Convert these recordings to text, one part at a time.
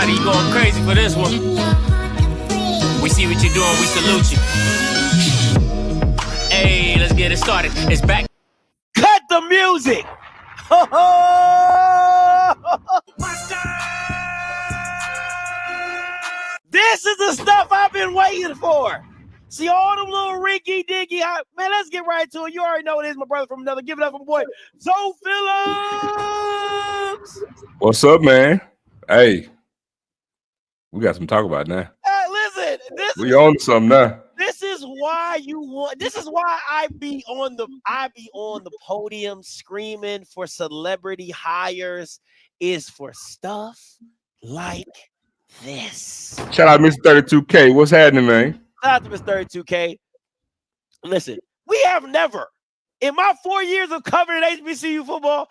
Scotty, you going crazy for this one. We see what you're doing, we salute you. Hey, let's get it started. It's back. Cut the music. This is the stuff I've been waiting for. See all them little rinky dinky. Man, let's get right to it. You already know it is my brother from another. Give it up for my boy, Zoe Phillips. What's up, man? Hey, we got some to talk about now. Hey, listen, we on something now. This is why you want. This is why I be on the podium screaming for celebrity hires. Is for stuff like this. Shout out Mr. 32K. What's happening, man? Shout out to Mr. 32K. Listen, we have never, in my 4 years of covering HBCU football,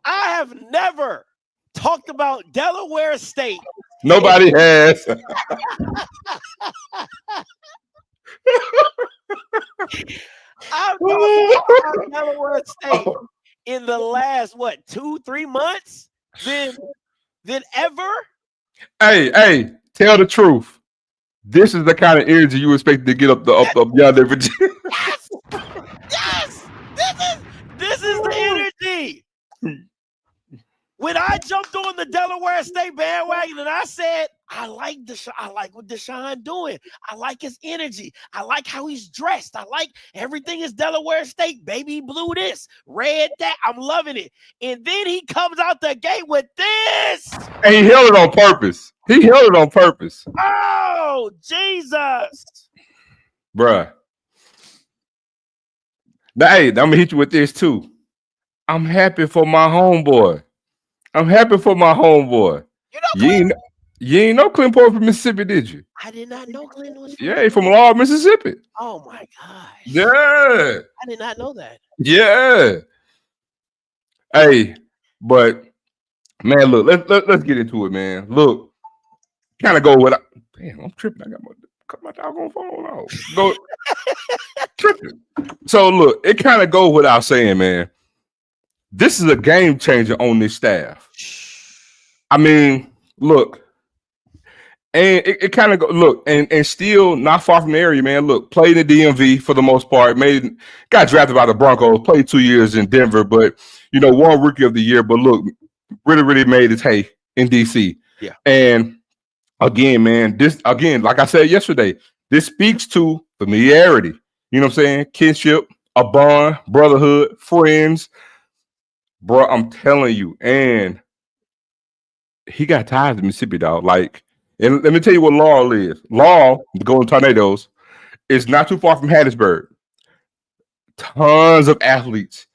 I have never talked about Delaware State. Nobody has. I've talked about Delaware State in the last, 2-3 months than ever. Hey, tell the truth. This is the kind of energy you expect to get up yonder, Virginia. Yes. This is the energy. When I jumped on the Delaware State bandwagon and I said, I like what Deshaun doing. I like his energy. I like how he's dressed. I like everything is Delaware State. Baby blue this, red that. I'm loving it. And then he comes out the gate with this. And he held it on purpose. Oh, Jesus. Bruh. Now, hey, I'm going to hit you with this too. I'm happy for my homeboy. You ain't know Clint Portis from Mississippi, did you? I did not know Clint was from he from Law, Mississippi. Oh my gosh. Yeah. I did not know that. Yeah. Hey, but man, look, let's get into it, man. Look, kind of go with damn, I'm tripping. I got my doggone phone off. Go tripping. So look, it kind of goes without saying, man. This is a game changer on this staff. I mean, look, and it kind of go look, and still not far from the area, man. Look, played in the DMV for the most part. Got drafted by the Broncos. Played 2 years in Denver, but won Rookie of the Year. But look, really made his hay in DC. Yeah. And again, man, like I said yesterday, this speaks to familiarity. You know what I'm saying? Kinship, a bond, brotherhood, friends. Bro, I'm telling you, and he got ties to Mississippi, dog. Like, and let me tell you what Laurel is. Laurel, the Golden Tornadoes, is not too far from Hattiesburg. Tons of athletes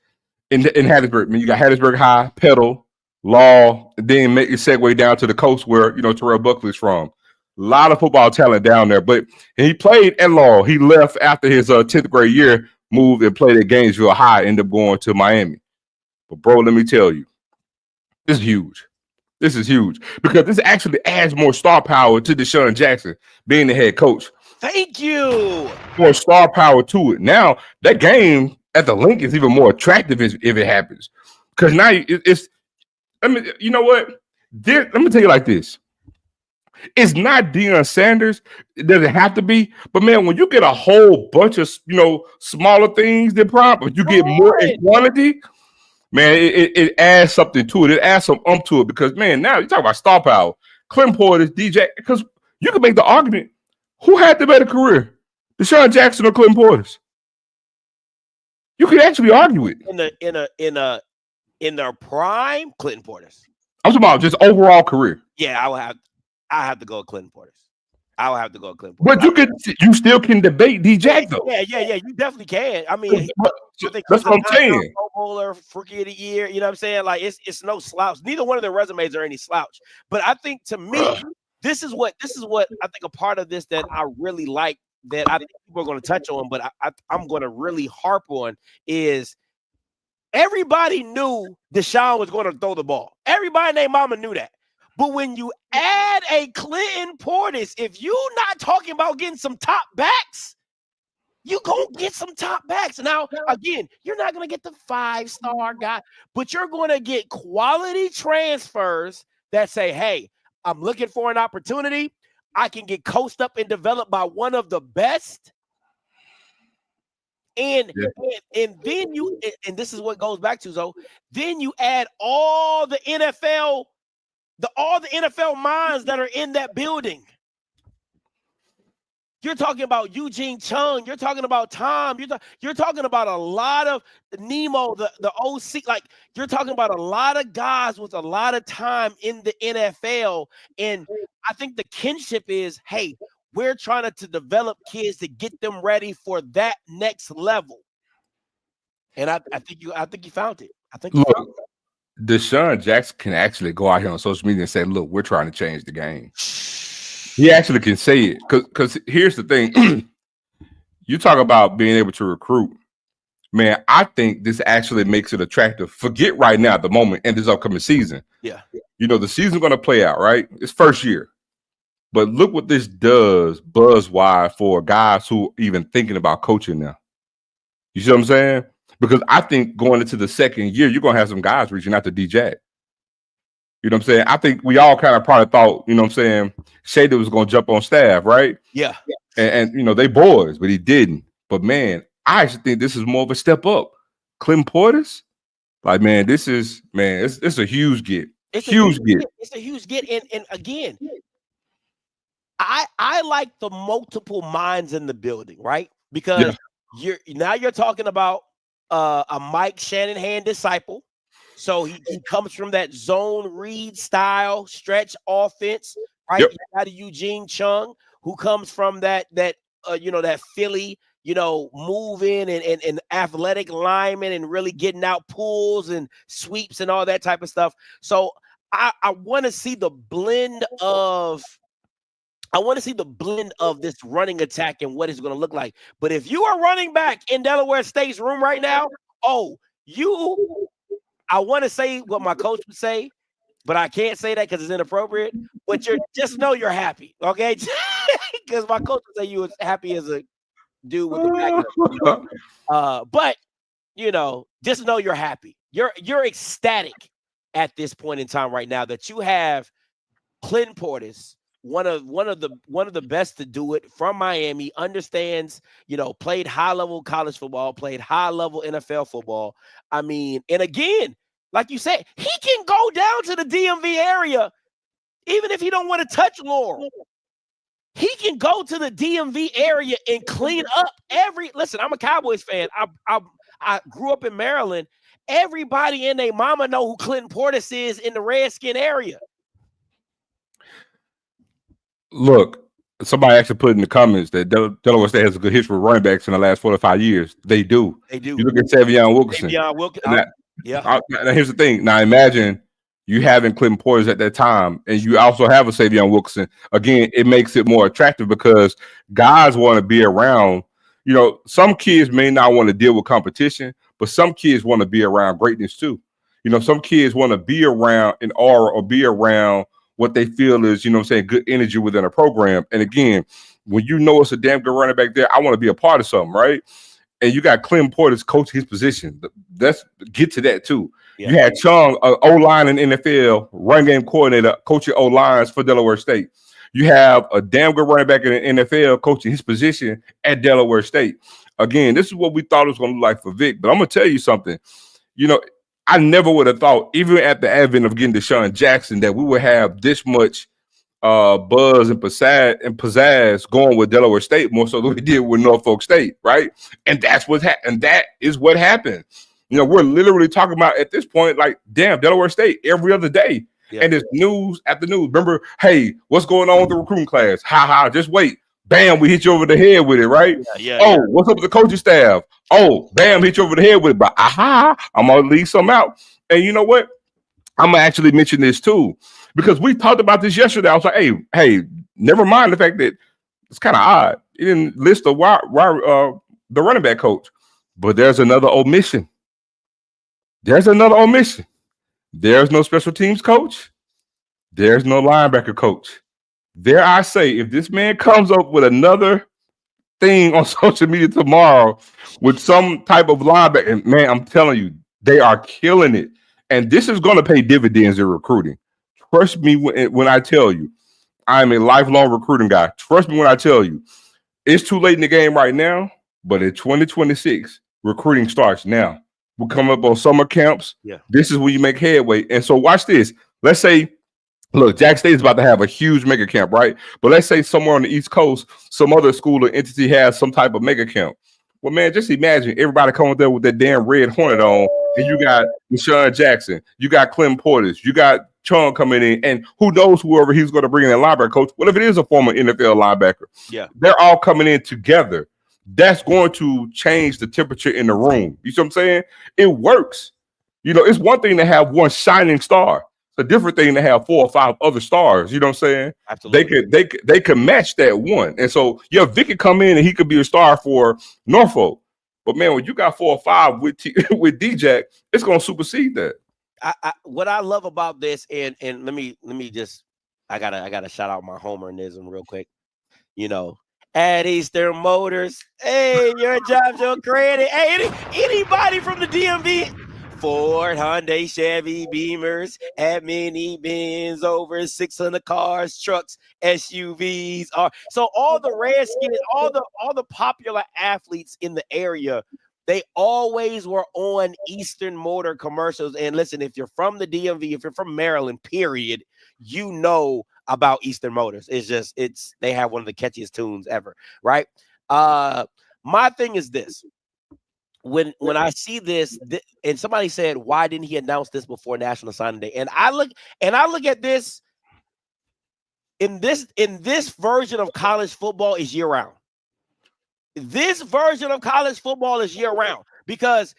in Hattiesburg. I mean, you got Hattiesburg High, Petal, Law, then make your segue down to the coast where Terrell Buckley's from. A lot of football talent down there. But he played at Laurel. He left after his 10th grade year, moved and played at Gainesville High, ended up going to Miami. But bro, let me tell you, this is huge. This is huge because this actually adds more star power to Deshaun Jackson being the head coach. Thank you. More star power to it. Now that game at the link is even more attractive if it happens. Because now it's. I mean, you know what? Let me tell you like this. It's not Deion Sanders. It doesn't have to be. But man, when you get a whole bunch of smaller things than prime, but you get more in quantity. Man, it adds something to it. It adds some to it because, man, now you talk about star power. Clint Portis, DJ, because you can make the argument, who had the better career, Deshaun Jackson or Clint Portis? You could actually argue it. In their prime, Clinton Portis. I'm talking about just overall career. Yeah, I have to go with Clinton Portis. I would have to go with Clinton Portis. But you still can debate DJ though. Yeah, you definitely can. I mean, that's what I'm saying. Pro Bowler, Rookie of the Year. You know what I'm saying? Like it's no slouch. Neither one of their resumes are any slouch. But I think to me, this is what I think a part of this that I really like that I think people are going to touch on, but I'm going to really harp on is everybody knew Deshaun was going to throw the ball. Everybody and their mama knew that. But when you add a Clinton Portis, if you're not talking about getting some top backs, you're going to get some top backs. Now, again, you're not going to get the 5-star guy, but you're going to get quality transfers that say, hey, I'm looking for an opportunity. I can get coached up and developed by one of the best. And then you, and this is what goes back to, so then you add all the NFL minds that are in that building. You're talking about Eugene Chung. You're talking about Tom. You're talking about a lot of Nemo, the OC. Like, you're talking about a lot of guys with a lot of time in the NFL. And I think the kinship is, hey, we're trying to develop kids to get them ready for that next level. And I think you found it. I think you found it. Deshaun Jackson can actually go out here on social media and say, look, we're trying to change the game. He actually can say it, because here's the thing. You talk about being able to recruit. Man, I think this actually makes it attractive. Forget right now at the moment and this upcoming season. Yeah. You know, the season's going to play out, right? It's first year. But look what this does buzz-wise for guys who are even thinking about coaching now. You see what I'm saying? Because I think going into the second year, you're going to have some guys reaching out to DJ. You know what I'm saying? I think we all kind of probably thought, you know what I'm saying, Shady was going to jump on staff, right? Yeah. And you know, they boys, but he didn't. But, man, I actually think this is more of a step up. Clem Portis, like, man, this is, man, it's a huge get. It's a huge get. And again, I like the multiple minds in the building, right? Because you're talking about a Mike Shanahan disciple. So he comes from that zone read style stretch offense, right? Yep. You got a Eugene Chung who comes from that Philly, move in and athletic lineman and really getting out pulls and sweeps and all that type of stuff. So I want to see the blend of this running attack and what it's going to look like. But if you are running back in Delaware State's room right now, I want to say what my coach would say, but I can't say that because it's inappropriate. But just know you're happy, okay? Because my coach would say you was happy as a dude with the back. But just know you're happy. You're ecstatic at this point in time right now that you have Clinton Portis, one of the best to do it from Miami, understands, played high level college football, played high level NFL football. I mean, and again, like you said, he can go down to the DMV area, even if he don't want to touch Laurel. He can go to the DMV area and clean up listen, I'm a Cowboys fan. I grew up in Maryland. Everybody and their mama know who Clinton Portis is in the Redskin area. Look, somebody actually put in the comments that Delaware State has a good history with running backs in the last 4 to 5 years. They do. You look at Savion Wilkerson. Now, here's the thing. Now, imagine you having Clinton Portis at that time, and you also have a Savion Wilkerson. Again, it makes it more attractive because guys want to be around. Some kids may not want to deal with competition, but some kids want to be around greatness too. Some kids want to be around an aura or be around what they feel is, good energy within a program. And again, when it's a damn good running back there, I want to be a part of something, right? And you got Clem Portis coach his position. Let's get to that too. Yeah. You had Chung, O-line in NFL, run game coordinator, coaching O-lines for Delaware State. You have a damn good running back in the NFL coaching his position at Delaware State. Again, this is what we thought it was going to look like for Vic. But I'm going to tell you something. I never would have thought, even at the advent of getting Deshaun Jackson, that we would have this much buzz and pizzazz going with Delaware State more so than we did with Norfolk State, right? And that's what happened. That is what happened. We're literally talking about at this point, like, damn, Delaware State every other day. Yeah. And it's news after news. Remember, hey, what's going on with the recruiting class? Just wait. Bam, we hit you over the head with it, right? What's up with the coaching staff? Bam, hit you over the head with it. But I'm going to leave some out. And you know what? I'm going to actually mention this too, because we talked about this yesterday. I was like, hey, never mind the fact that it's kind of odd. You didn't list the running back coach. But there's another omission. There's no special teams coach. There's no linebacker coach. Dare I say, if this man comes up with another thing on social media tomorrow with some type of linebacker, man, I'm telling you, they are killing it. And this is going to pay dividends in recruiting. Trust me when I tell you, I'm a lifelong recruiting guy. Trust me when I tell you, it's too late in the game right now, but in 2026, recruiting starts now. We're coming up on summer camps. Yeah. This is when you make headway. And so watch this. Let's say, look, Jack State is about to have a huge mega camp, right? But let's say somewhere on the East Coast, some other school or entity has some type of mega camp. Well, man, just imagine everybody coming there with that damn red Hornet on, and you got Deshaun Jackson, you got Clem Portis, you got Chung coming in, and who knows whoever he's going to bring in a linebacker coach. What if it is a former NFL linebacker? Yeah. They're all coming in together. That's going to change the temperature in the room. You see what I'm saying? It works. You know, it's one thing to have one shining star. It's a different thing to have 4 or 5 other stars. You know what I'm saying? Absolutely. They could match that one. And so, yeah, Vic could come in and he could be a star for Norfolk. But man, when you got 4 or 5 with D-Jack, it's going to supersede that. What I love about this, and let me just, I gotta shout out my homerism real quick. You know, at Eastern Motors, hey, your job's your credit. Hey, anybody from the DMV, Ford, Hyundai, Chevy, Beamers, at mini Benz, over 600 cars, trucks, SUVs. So all the Redskins, all the popular athletes in the area, they always were on Eastern Motor commercials. And listen, if you're from the DMV, if you're from Maryland, period, you know about Eastern Motors. They have one of the catchiest tunes ever, right? My thing is this. When I see this, and somebody said, why didn't he announce this before National Signing Day? And I look at this, in this version of college football is year round. This version of college football is year round, because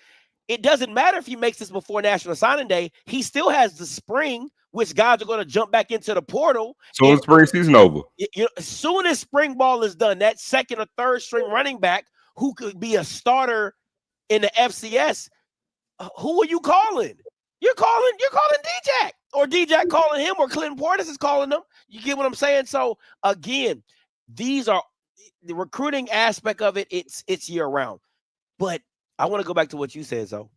it doesn't matter if he makes this before National Signing Day. He still has the spring, which guys are going to jump back into the portal. So it's spring season over. As soon as spring ball is done, that second or third string running back who could be a starter in the FCS, who are you calling? You're calling D-Jack, or D-Jack calling him, or Clinton Portis is calling them. You get what I'm saying? So again, these are the recruiting aspect of it. It's year round. But I want to go back to what you said, so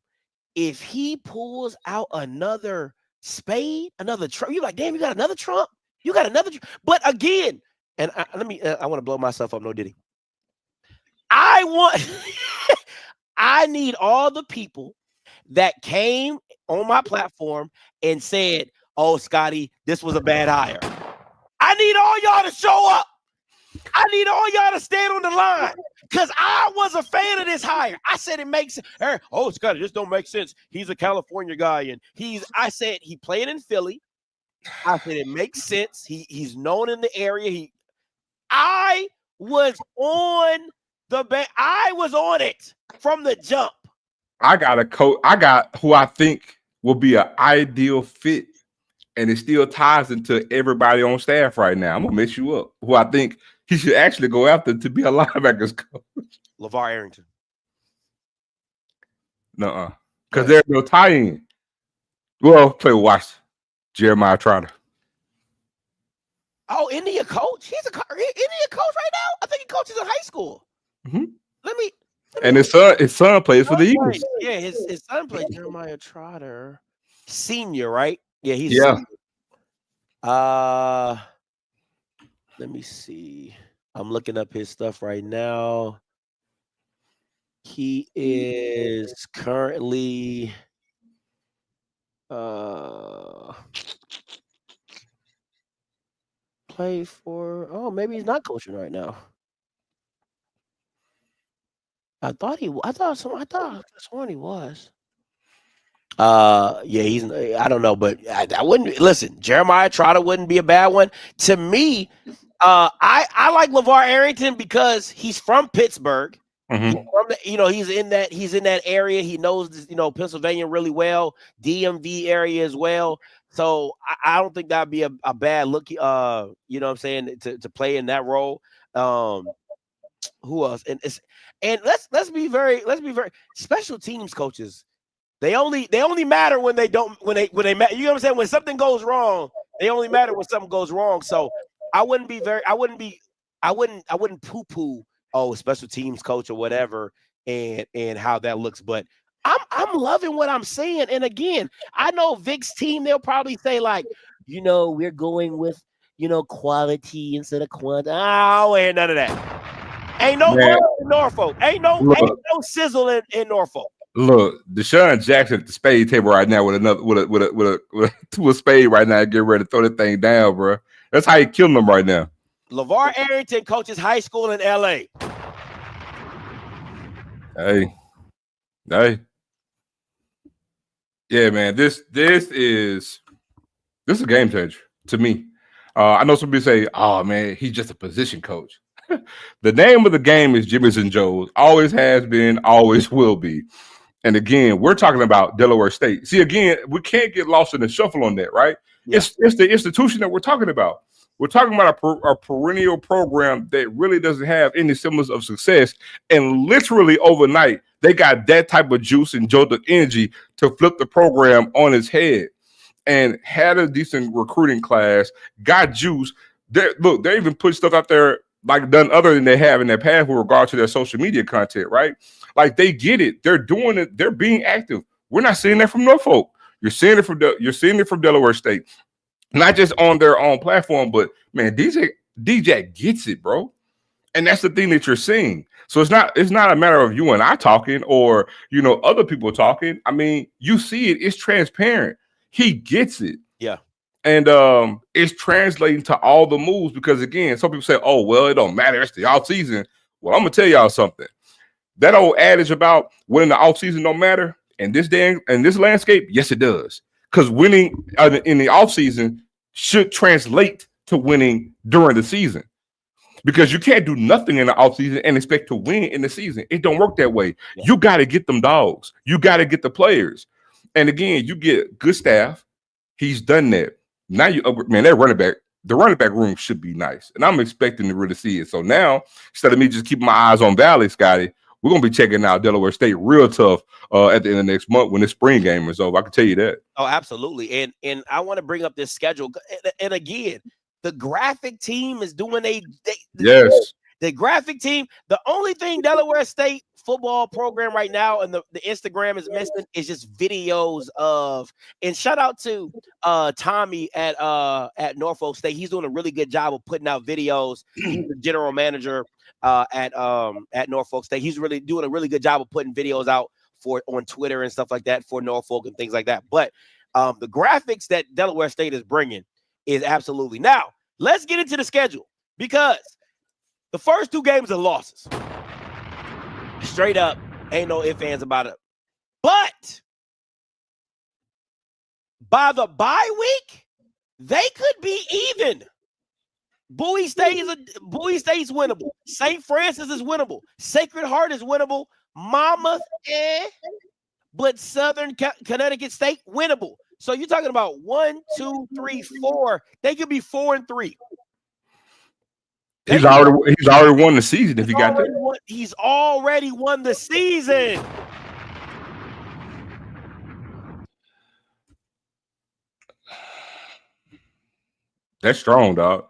if he pulls out another Spade, another Trump, you're like, damn, you got another Trump? You got another But again, and I want to blow myself up, no Diddy. I need all the people that came on my platform and said, oh, Scotty, this was a bad hire. I need all y'all to show up. I need all y'all to stand on the line, because I was a fan of this hire. I said it makes sense. Oh, Scotty, this don't make sense. He's a California guy, and I said he played in Philly. I said it makes sense. He's known in the area. I was on it from the jump. I got a coach. I got who I think will be an ideal fit, and it still ties into everybody on staff right now. I'm gonna mess you up. Who I think he should actually go after to be a linebackers coach. LeVar Arrington. Nuh-uh. Because there's no tie-in. Well, play with Washington. Jeremiah Trotter. Oh, India coach? He's a India coach right now? I think he coaches in high school. Mm-hmm. Let me and his son plays for the Eagles. Yeah, his son plays. Jeremiah Trotter. Senior, right? Yeah, he's senior. Let me see. I'm looking up his stuff right now. He is currently play for. Oh, maybe he's not coaching right now. I thought he was. Yeah, he's. I don't know, but I wouldn't listen. Jeremiah Trotter wouldn't be a bad one to me. I like LeVar Arrington because he's from Pittsburgh. Mm-hmm. He's in that area. He knows Pennsylvania really well, DMV area as well. So I don't think that'd be a bad look. You know what I'm saying, to play in that role. Who else? And let's be very special teams coaches. They only matter when they matter. You know what I'm saying? When something goes wrong, they only matter when something goes wrong. So I wouldn't poo-poo, oh, special teams coach or whatever, and how that looks. But I'm loving what I'm seeing. And again, I know Vic's team, they'll probably say like, we're going with, quality instead of quantity. Oh, ain't none of that. Ain't no Man, in Norfolk. Ain't no sizzle in Norfolk. Look, Deshaun Jackson at the spade table right now with a spade right now, get ready to throw that thing down, bro. That's how he killing them right now. LeVar Arrington coaches high school in LA. Hey. Yeah, man. This is a game changer to me. I know some people say, "Oh man, he's just a position coach." The name of the game is Jimmy's and Joe's. Always has been, always will be. And again, we're talking about Delaware State. See, again, we can't get lost in the shuffle on that, right? Yeah. It's the institution that we're talking about. We're talking about a perennial program that really doesn't have any semblance of success. And literally overnight, they got that type of juice and jolt of energy to flip the program on its head. And had a decent recruiting class, got juice. They even put stuff out there like done other than they have in their past with regard to their social media content, right? Like they get it. They're doing it. They're being active. We're not seeing that from Norfolk. You're seeing it from Delaware State. Not just on their own platform, but man, DJ gets it, bro. And that's the thing that you're seeing. So it's not a matter of you and I talking or other people talking. I mean, you see it, it's transparent. He gets it. Yeah. And it's translating to all the moves because again, some people say, "Oh, well, it don't matter. It's the off season." Well, I'm gonna tell y'all something. That old adage about winning the off season don't matter in this landscape, yes, it does. Because winning in the off season should translate to winning during the season. Because you can't do nothing in the off season and expect to win in the season. It don't work that way. Yeah. You got to get them dogs. You got to get the players. And again, you get good staff. He's done that. Now the running back room should be nice. And I'm expecting to really see it. So now, instead of me just keeping my eyes on Valley, Scotty, we're going to be checking out Delaware State real tough at the end of next month when the spring game is over. I can tell you that. Oh, absolutely. And I want to bring up this schedule. And again, the graphic team is doing yes. The graphic team, the only thing Delaware State football program right now and the Instagram is missing is just videos of, and shout out to Tommy at Norfolk State. He's doing a really good job of putting out videos. He's the general manager at Norfolk State. He's really doing a really good job of putting videos out on Twitter and stuff like that for Norfolk and things like that. But the graphics that Delaware State is bringing is absolutely. Now, let's get into the schedule because the first two games are losses. Straight up, ain't no ifs, ands about it. But by the bye week, they could be even. Bowie State's winnable. St. Francis is winnable. Sacred Heart is winnable. Monmouth, but Southern Connecticut State winnable. So you're talking about 1, 2, 3, 4. They could be 4-3. He's already won the season if he got that. He's already won the season. That's strong, dog.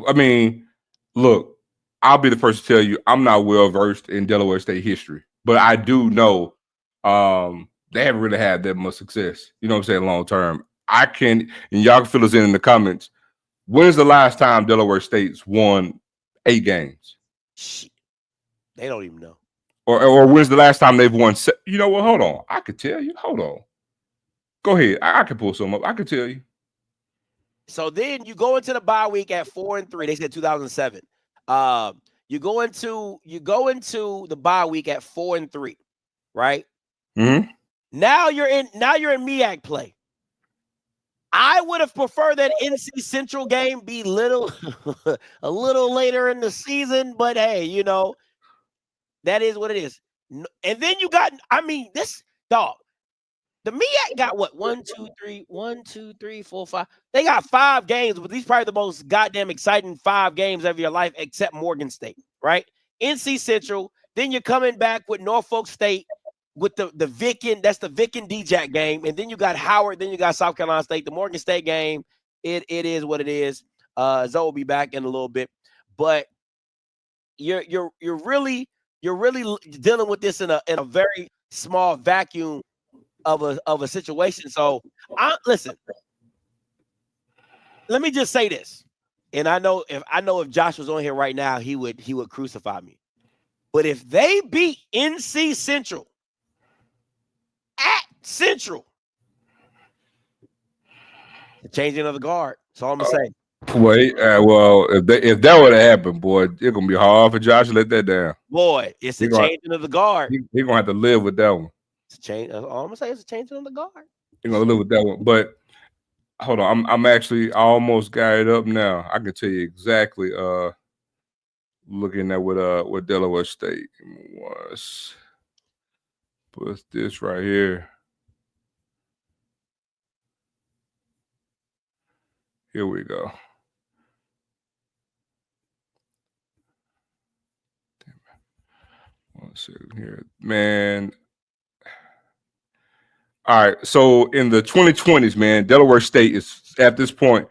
I mean, look, I'll be the first to tell you I'm not well versed in Delaware State history, but I do know they haven't really had that much success. You know what I'm saying? Long term. And y'all can fill us in the comments. When's the last time Delaware State's won 8 games? Shit. They don't even know. Or when's the last time they've won? You know what? Hold on. I could tell you. Hold on. Go ahead. I can pull some up. I could tell you. So then you go into the bye week at 4-3. They said 2007. You go into the bye week at 4-3, right? Mm-hmm. Now you're in MEAC play. I would have preferred that NC Central game be a little later in the season, but hey, that is what it is. And then you got, this dog. The MEAC got what? 1, 2, 3, 4, 5. They got 5 games, but these probably the most goddamn exciting 5 games of your life, except Morgan State, right? NC Central. Then you're coming back with Norfolk State with the Vicken. That's the Vicken D-Jack game, and then you got Howard. Then you got South Carolina State. The Morgan State game. It is what it is. Zoe will be back in a little bit, but you're really dealing with this in a very small vacuum of a situation. So listen, let me just say this, and I know if Josh was on here right now, he would crucify me. But if they beat NC Central at Central, the changing of the guard. That's all I'm gonna say. Wait, well, if that would have happened, boy, it's gonna be hard for Josh to let that down. Boy, it's the changing of the guard. He's gonna have to live with that one. It's a change. All I'm gonna say is a changing of the guard. He's gonna live with that one. But hold on, I'm actually I almost got it up now. I can tell you exactly. Looking at what Delaware State was. Put this right here. Here we go. One second here, man. All right, so in the 2020s, man, Delaware State is at this point.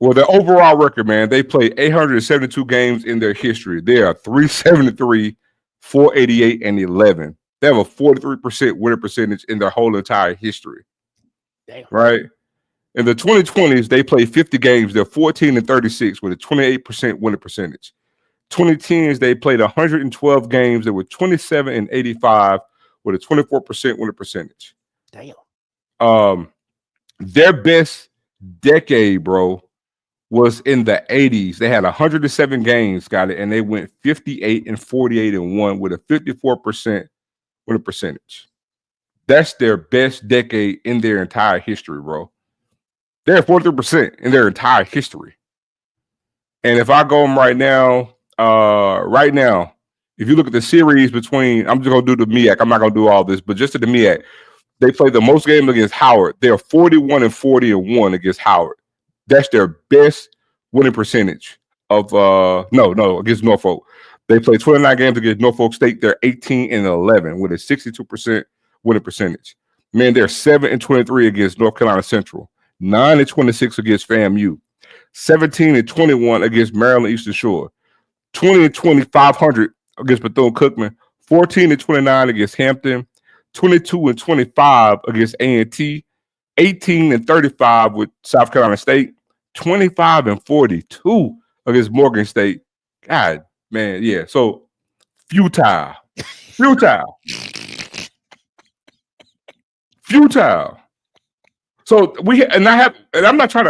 Well, the overall record, man, they played 872 games in their history. They are 373, 488, and 11. They have a 43% winning percentage in their whole entire history. Damn. Right? In the 2020s, they played 50 games. They're 14 and 36 with a 28% winning percentage. 2010s, they played 112 games. They were 27 and 85 with a 24% winning percentage. Damn. Their best decade, bro, was in the 80s. They had 107 games, got it, and they went 58 and 48 and 1 with a 54% winning percentage. That's their best decade in their entire history, bro. They're at 43% in their entire history. And if I go them right now, if you look at the series between, I'm just gonna do the MEAC. I'm not gonna do all this, but just at the MEAC, they played the most games against Howard. They're 41 and 40 and 1 against Howard. That's their best winning percentage of against Norfolk. They played 29 games against Norfolk State. They're 18 and 11 with a 62% winning percentage. Man, they're 7 and 23 against North Carolina Central, 9 and 26 against FAMU, 17 and 21 against Maryland Eastern Shore, 20 and 2,500 against Bethune-Cookman, 14 and 29 against Hampton, 22 and 25 against A&T, 18 and 35 with South Carolina State, 25 and 42 against Morgan State. God, man, yeah. So futile. So I'm not trying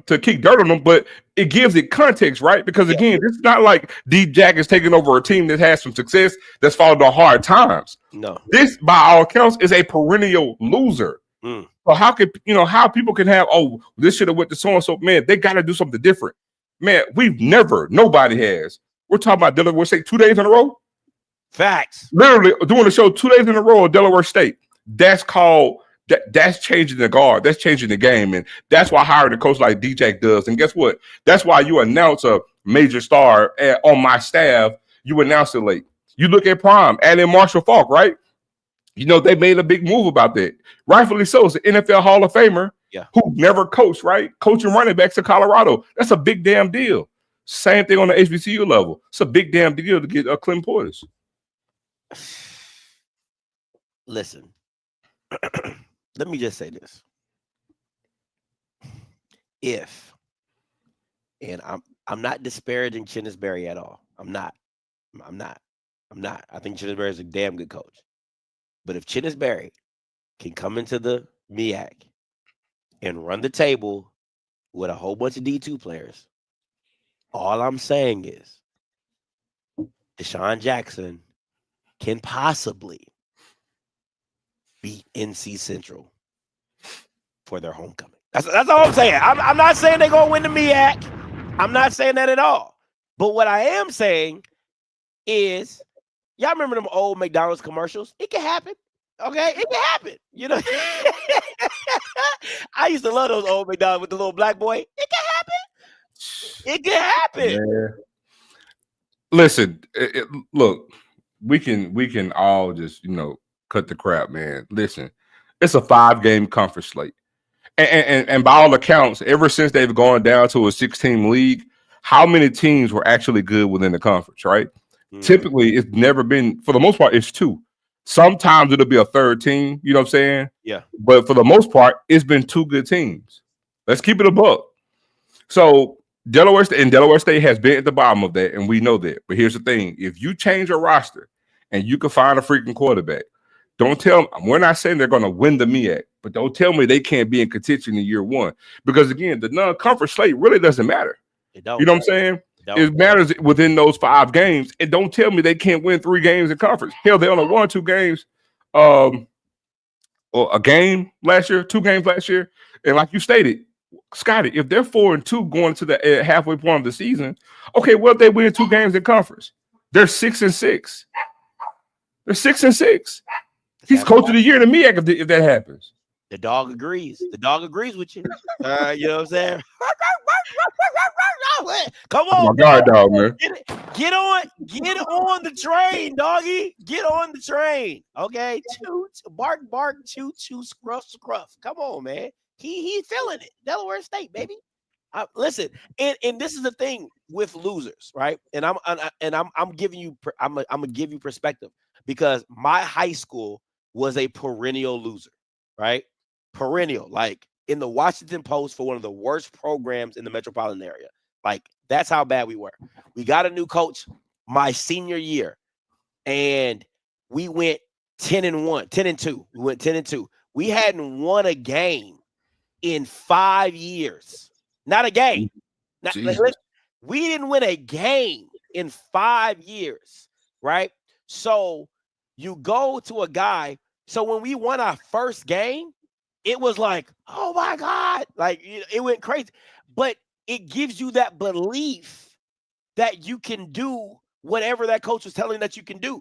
to kick dirt on them, but it gives it context, right? Because again, it's not like Deep Jack is taking over a team that has some success that's followed on hard times. No, this by all accounts is a perennial loser. So how people can have, this should have went to so and so? Man, they got to do something different. Man, nobody has. We're talking about Delaware State 2 days in a row. Facts. Literally doing the show 2 days in a row at Delaware State. That's called. That's changing the guard. That's changing the game. And that's why hiring a coach like DJ does. And guess what? That's why you announce a major star on my staff. You announce it late. You look at Prime, add in Marshall Faulk, right? You know, they made a big move about that. Rightfully so. It's an NFL Hall of Famer who never coached, right? Coaching running backs in Colorado. That's a big damn deal. Same thing on the HBCU level. It's a big damn deal to get Clinton Portis. Listen. Let me just say this. I'm not disparaging Chinnisberry at all. I'm not. I think Chinnisberry is a damn good coach. But if Chinnisberry can come into the MEAC and run the table with a whole bunch of D2 players, all I'm saying is Deshaun Jackson can possibly beat NC Central for their homecoming. That's all I'm saying. I'm not saying they're going to win the MEAC. I'm not saying that at all. But what I am saying is, y'all remember them old McDonald's commercials? It can happen. Okay? It can happen. You know? I used to love those old McDonald's with the little black boy. It can happen. It can happen. Yeah. Listen, look, we can all just, cut the crap, man. Listen, it's a 5-game conference slate. And by all accounts, ever since they've gone down to a 6-team league, how many teams were actually good within the conference, right? Typically, it's never been, for the most part, it's 2. Sometimes it'll be a 3rd team, you know what I'm saying? Yeah. But for the most part, it's been 2 good teams. Let's keep it a buck. So Delaware State has been at the bottom of that, and we know that. But here's the thing: if you change your roster and you can find a freaking quarterback, don't tell me. We're not saying they're going to win the MEAC, but don't tell me they can't be in contention in year one. Because again, the non-conference slate really doesn't matter. It don't. You know what I'm saying? It matters within those 5 games. And don't tell me they can't win 3 games in conference. Hell, they only won 2 games, or a game last year, 2 games last year. And like you stated, Scotty, if they're 4-2 going to the halfway point of the season, okay, well, they win 2 games in conference. They're 6-6. They're 6-6. He's coach of the year to me if that happens. The dog agrees. The dog agrees with you. You know what I'm saying? Come on, my guard dog, man. Get on the train, doggy. Get on the train. Okay. Bark, chew, scruff. Come on, man. He feeling it. Delaware State, baby. Listen, and this is the thing with losers, right? And I'm giving you I'm gonna give you perspective, because my high school was a perennial loser, right? Perennial, like in the Washington Post for one of the worst programs in the metropolitan area. Like, that's how bad we were. We got a new coach my senior year, and we went 10-2. We went 10-2. We hadn't won a game in 5 years. Not a game. We didn't win a game in 5 years, right? So you go to a guy. So when we won our first game, it was like, oh my God, like, it went crazy. But it gives you that belief that you can do whatever that coach was telling you that you can do.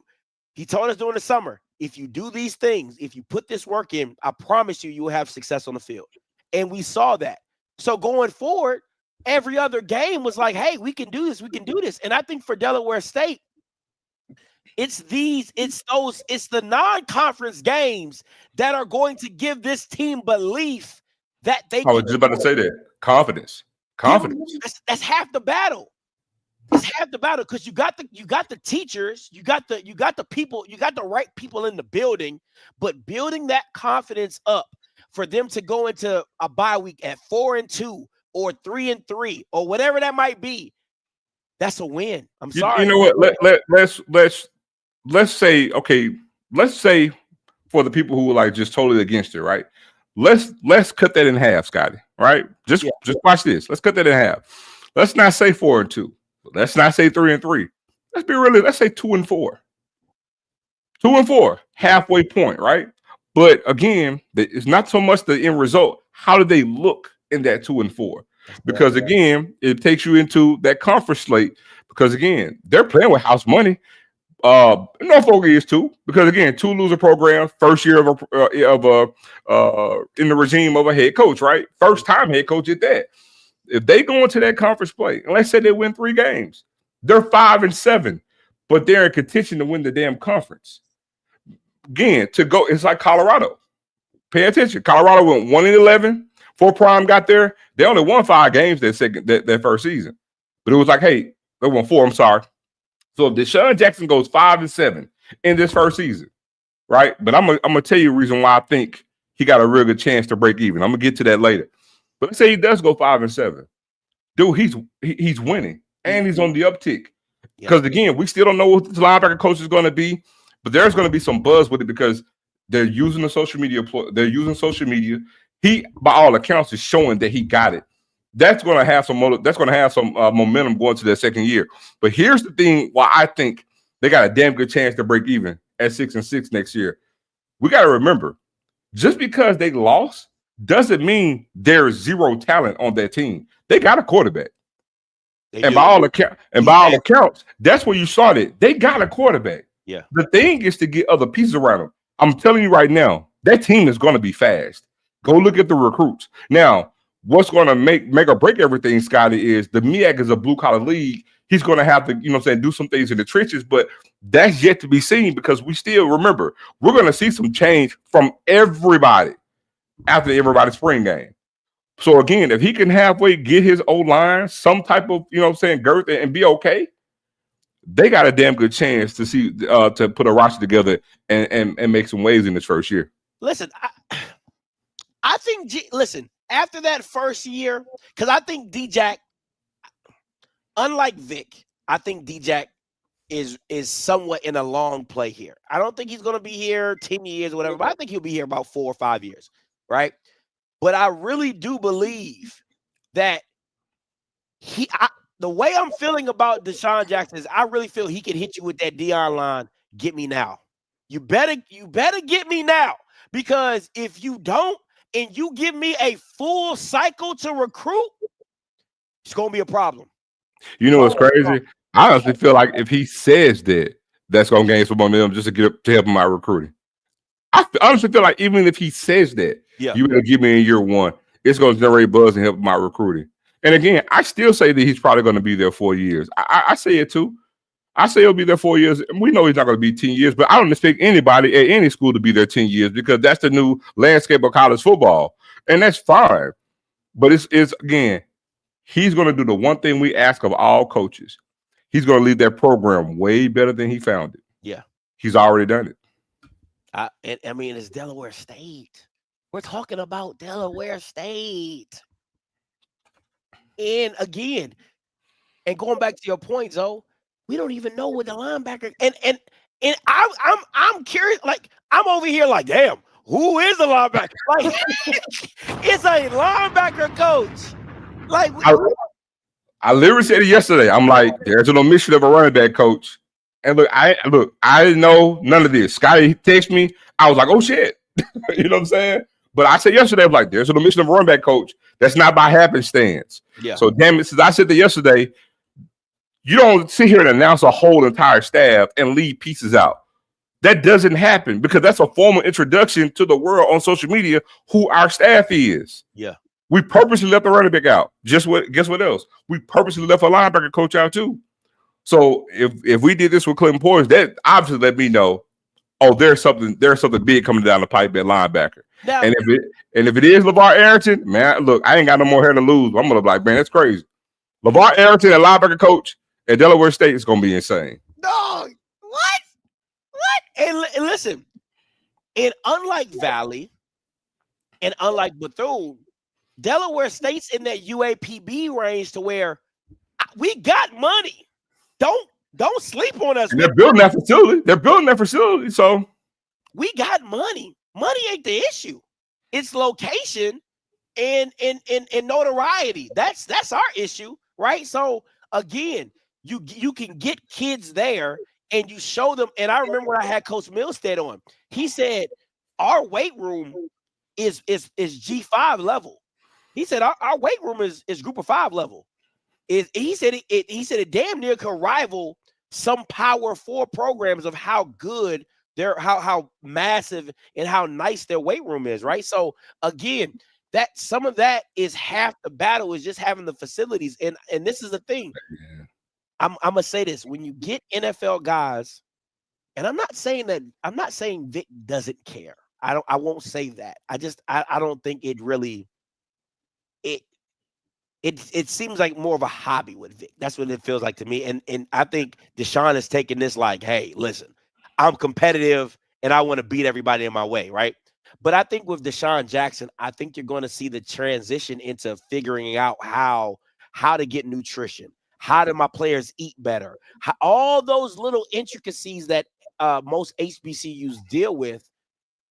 He told us during the summer, if you do these things, if you put this work in, I promise you will have success on the field. And we saw that. So going forward, every other game was like, hey, we can do this. We can do this. And I think for Delaware State, it's the non-conference games that are going to give this team belief that they. I was just about to say that. Confidence. That's half the battle. It's half the battle, because you got the teachers, you got the people, you got the right people in the building, but building that confidence up for them to go into a bye week at 4-2 or 3-3 or whatever that might be, that's a win. I'm sorry. You know what? Let's say, okay, let's say for the people who are like just totally against it, right? Let's cut that in half, Scotty. Right? Just watch this. Let's cut that in half. Let's not say 4-2. Let's not say 3-3. Let's be really. Let's say 2-4. 2-4, halfway point, right? But again, it's not so much the end result. How do they look in that 2-4? Because again, it takes you into that conference slate. Because again, they're playing with house money. Norfolk is too, because again, 2 loser programs, first year of in the regime of a head coach, right? First time head coach at that. If they go into that conference play, and let's say they win 3 games, they're 5-7, but they're in contention to win the damn conference. Again, it's like Colorado. Pay attention. Colorado went 1-11 before Prime got there. They only won 5 games that first season, but it was like, hey, they won 4. I'm sorry. So if Deshaun Jackson goes 5-7 in this first season, right? But I'm gonna tell you the reason why I think he got a real good chance to break even. I'm gonna get to that later. But let's say he does go 5-7. Dude, he's winning and he's on the uptick. Because again, we still don't know what the linebacker coach is going to be, but there's going to be some buzz with it because they're using the social media. They're using social media. He, by all accounts, is showing that he got it. That's going to have some momentum going to their second year. But here's the thing: why I think they got a damn good chance to break even at 6-6 next year. We got to remember, just because they lost doesn't mean there's zero talent on that team. They got a quarterback. By all accounts, that's where you started. They got a quarterback. Yeah. The thing is to get other pieces around them. I'm telling you right now, that team is going to be fast. Go look at the recruits. Now, what's going to make or break everything, Scotty, is the MEAC is a blue-collar league. He's going to have to, do some things in the trenches, but that's yet to be seen because we still remember, we're going to see some change from everybody after everybody's spring game. So again, if he can halfway get his O-line some type of, girth and be okay, they got a damn good chance to see to put a roster together and make some waves in this first year. Listen, I think. Listen, after that first year, because I think D-Jack, unlike Vic, I think D-Jack is somewhat in a long play here. I don't think he's going to be here 10 years or whatever, but I think he'll be here about 4 or 5 years, right? But I really do believe that the way I'm feeling about Deshaun Jackson is I really feel he can hit you with that Deion line, get me now. You better get me now, because if you don't and you give me a full cycle to recruit, it's going to be a problem. You know what's crazy? I honestly feel like if he says that, that's going to gain some momentum just to help him out recruiting. I honestly feel like even if he says that, you better give me in year one, it's going to generate buzz and help him out recruiting. And again, I still say that he's probably going to be there 4 years. I say it too. I say he'll be there 4 years. We know he's not going to be 10 years, but I don't expect anybody at any school to be there 10 years because that's the new landscape of college football. And that's fine. But it's again, he's going to do the one thing we ask of all coaches. He's going to lead that program way better than he found it. Yeah. He's already done it. I mean, it's Delaware State. We're talking about Delaware State. And again, and going back to your point, Zoe, we don't even know what the linebacker and I'm curious. Like, I'm over here like, damn, who is the linebacker? Like, it's a linebacker coach. Like, I literally said it yesterday. I'm like, there's an omission of a running back coach. And I didn't know none of this. Scotty texted me. I was like, oh shit. You know what I'm saying? But I said yesterday, I'm like, there's an omission of a running back coach. That's not by happenstance. Yeah. So damn it, since I said that yesterday, you don't sit here and announce a whole entire staff and leave pieces out. That doesn't happen because that's a formal introduction to the world on social media who our staff is. Yeah. We purposely left the running back out. Guess what else? We purposely left a linebacker coach out too. So if we did this with Clinton Portis, that obviously let me know, oh, there's something big coming down the pipe at linebacker. Now, and if it is LeVar Arrington, man, look, I ain't got no more hair to lose. I'm gonna be like, man, that's crazy. LeVar Arrington, a linebacker coach at Delaware State, is gonna be insane. No, what? And listen, and unlike Valley, and unlike Bethune, Delaware State's in that UAPB range to where we got money. Don't sleep on us. And they're building that facility. So we got money. Money ain't the issue. It's location and notoriety. That's our issue, right? So again, you can get kids there and you show them. And I remember when I had Coach Milstead on, he said our weight room is G5 level. He said our weight room is group of 5 level. He said it damn near could rival some Power 4 programs of how good how massive and how nice their weight room is, right? So again, that some of that is half the battle is just having the facilities. And this is the thing. I'm gonna say this: when you get NFL guys, and I'm not saying Vic doesn't care. I won't say that. I don't think it really it seems like more of a hobby with Vic. That's what it feels like to me. And I think Deshaun is taking this like, hey, listen, I'm competitive and I want to beat everybody in my way, right? But I think with Deshaun Jackson, I think you're going to see the transition into figuring out how to get nutrition. How do my players eat better? All those little intricacies that most HBCUs deal with.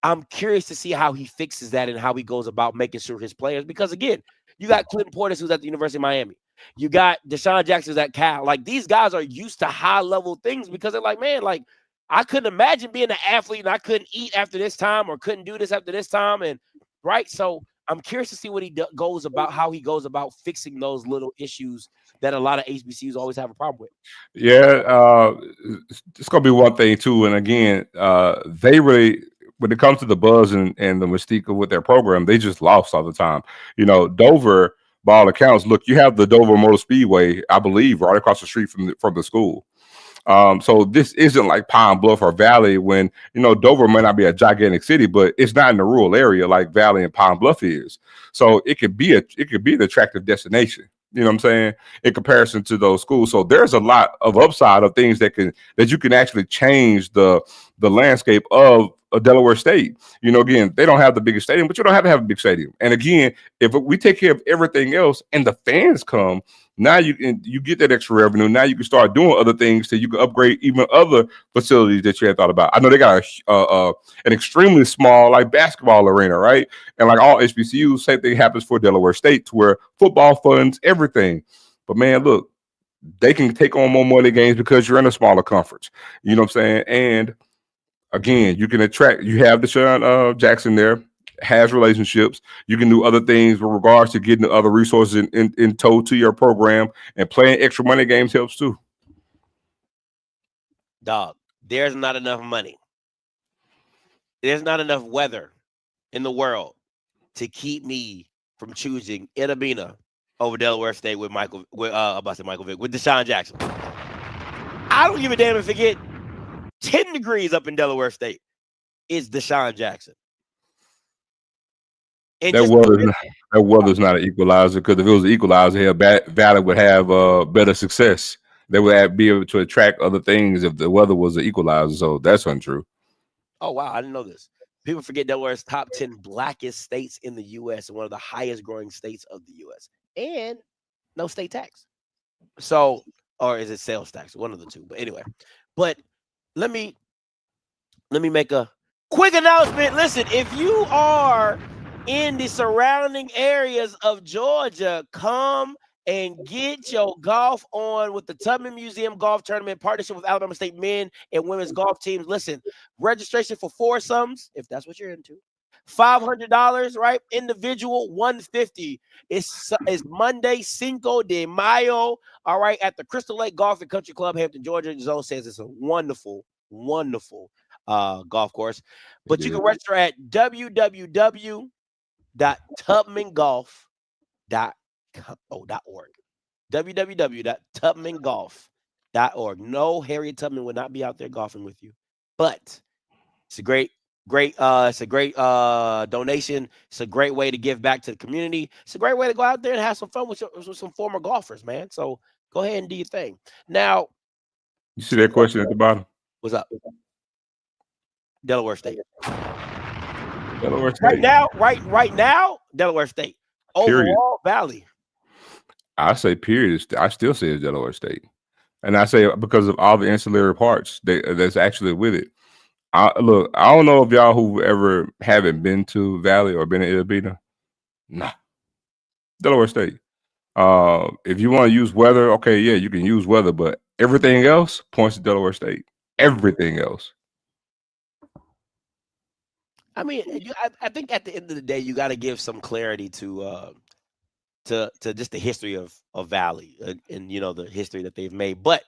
I'm curious to see how he fixes that and how he goes about making sure his players, because again, you got Clinton Portis, who's at the University of Miami. You got Deshaun Jackson, who's at Cal. Like, these guys are used to high level things because they're like, man, like, I couldn't imagine being an athlete and I couldn't eat after this time or couldn't do this after this time. And right. So I'm curious to see what how he goes about fixing those little issues that a lot of HBCUs always have a problem with. Yeah. It's going to be one thing too. And again, they really, when it comes to the buzz and the mystique with their program, they just lost all the time. You know, Dover, by all accounts, look, you have the Dover Motor Speedway, I believe, right across the street from the school. So this isn't like Pine Bluff or Valley when, you know, Dover may not be a gigantic city, but it's not in the rural area like Valley and Pine Bluff is. So it could be an attractive destination. You know what I'm saying? In comparison to those schools. So there's a lot of upside of things that you can actually change the landscape of Delaware State. You know, again, they don't have the biggest stadium, but you don't have to have a big stadium. And again, if we take care of everything else and the fans come, now you get that extra revenue. Now you can start doing other things so you can upgrade even other facilities that you had thought about. I know they got an extremely small like basketball arena, right? And like all HBCUs, same thing happens for Delaware State, to where football funds everything. But man, look, they can take on more money games because you're in a smaller conference. You know what I'm saying? And again, you can attract. You have Deshaun Jackson there, has relationships. You can do other things with regards to getting other resources in tow to your program, and playing extra money games helps too. Dog, there's not enough money. There's not enough weather in the world to keep me from choosing Itabena over Delaware State with Deshaun Jackson. I don't give a damn if it get 10 degrees up in Delaware State. It's Deshaun Jackson. That weather's not an equalizer, because if it was an equalizer, Valley would have better success. They would be able to attract other things if the weather was an equalizer. So that's untrue. Oh, wow. I didn't know this. People forget Delaware's top 10 blackest states in the U.S. and one of the highest growing states of the U.S. And no state tax. So, or is it sales tax? One of the two. But anyway, let me make a quick announcement. Listen, if you are in the surrounding areas of Georgia, come and get your golf on with the Tubman Museum Golf Tournament, partnership with Alabama State men and women's golf teams. Listen, registration for foursomes, if that's what you're into, $500, right? Individual, $150. It's Monday, Cinco de Mayo, all right, at the Crystal Lake Golf and Country Club, Hampton, Georgia. Zoe says it's a wonderful, wonderful golf course. But you can register at www.tubmangolf.org. www.tubmangolf.org. No, Harriet Tubman would not be out there golfing with you, but it's a great donation. It's a great way to give back to the community. It's a great way to go out there and have some fun with some former golfers, man. So go ahead and do your thing. Now, you see that question at the bottom? What's up? Delaware State. Delaware State. Right now, Delaware State. Overall, Valley. I say period. I still say it's Delaware State, and I say because of all the ancillary parts that's actually with it. Look, I don't know if y'all who ever haven't been to Valley or been to Itabena. Nah, Delaware State. If you want to use weather, okay, yeah, you can use weather, but everything else points to Delaware State. Everything else. I mean, I think at the end of the day, you got to give some clarity to just the history of Valley and the history that they've made. But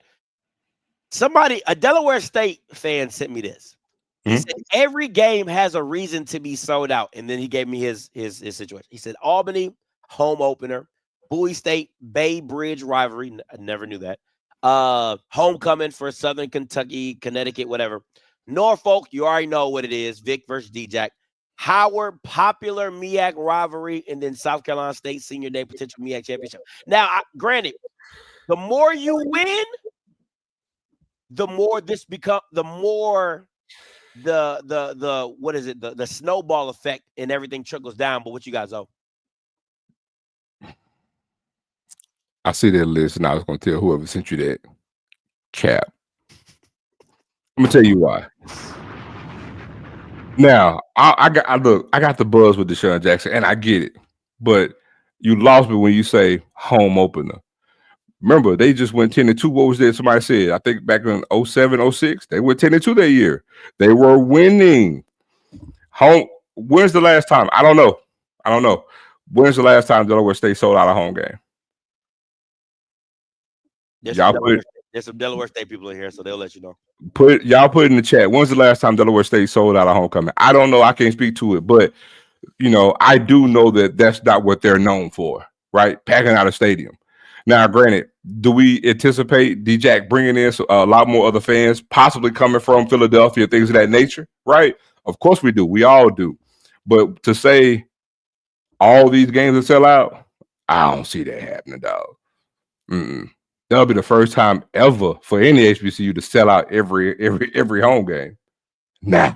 a Delaware State fan sent me this. He said every game has a reason to be sold out, and then he gave me his situation. He said Albany home opener, Bowie State Bay Bridge rivalry. I never knew that. Homecoming for Southern Kentucky, Connecticut, whatever. Norfolk, you already know what it is. Vic versus D-Jack. Howard, popular MEAC rivalry, and then South Carolina State Senior Day potential MEAC championship. Now, granted, the more you win, the more this become, the more the what is it? The snowball effect and everything trickles down. But what you guys owe? I see that list, and I was going to tell whoever sent you that cap. I'm gonna tell you why. Now, I got the buzz with Deshaun Jackson, and I get it, but you lost me when you say home opener. Remember, they just went 10-2. What was that? Somebody said, I think back in 07, 06, they went 10-2 that year. They were winning. Home. When's the last time? I don't know. When's the last time Delaware State sold out a home game? There's some Delaware State people in here, so they'll let you know. Put in the chat. When's the last time Delaware State sold out a homecoming? I don't know. I can't speak to it, but I do know that that's not what they're known for, right? Packing out a stadium. Now, granted, do we anticipate D-Jack bringing in a lot more other fans, possibly coming from Philadelphia, things of that nature, right? Of course we do. We all do. But to say all these games will sell out, I don't see that happening, dog. That'll be the first time ever for any HBCU to sell out every home game. Nah.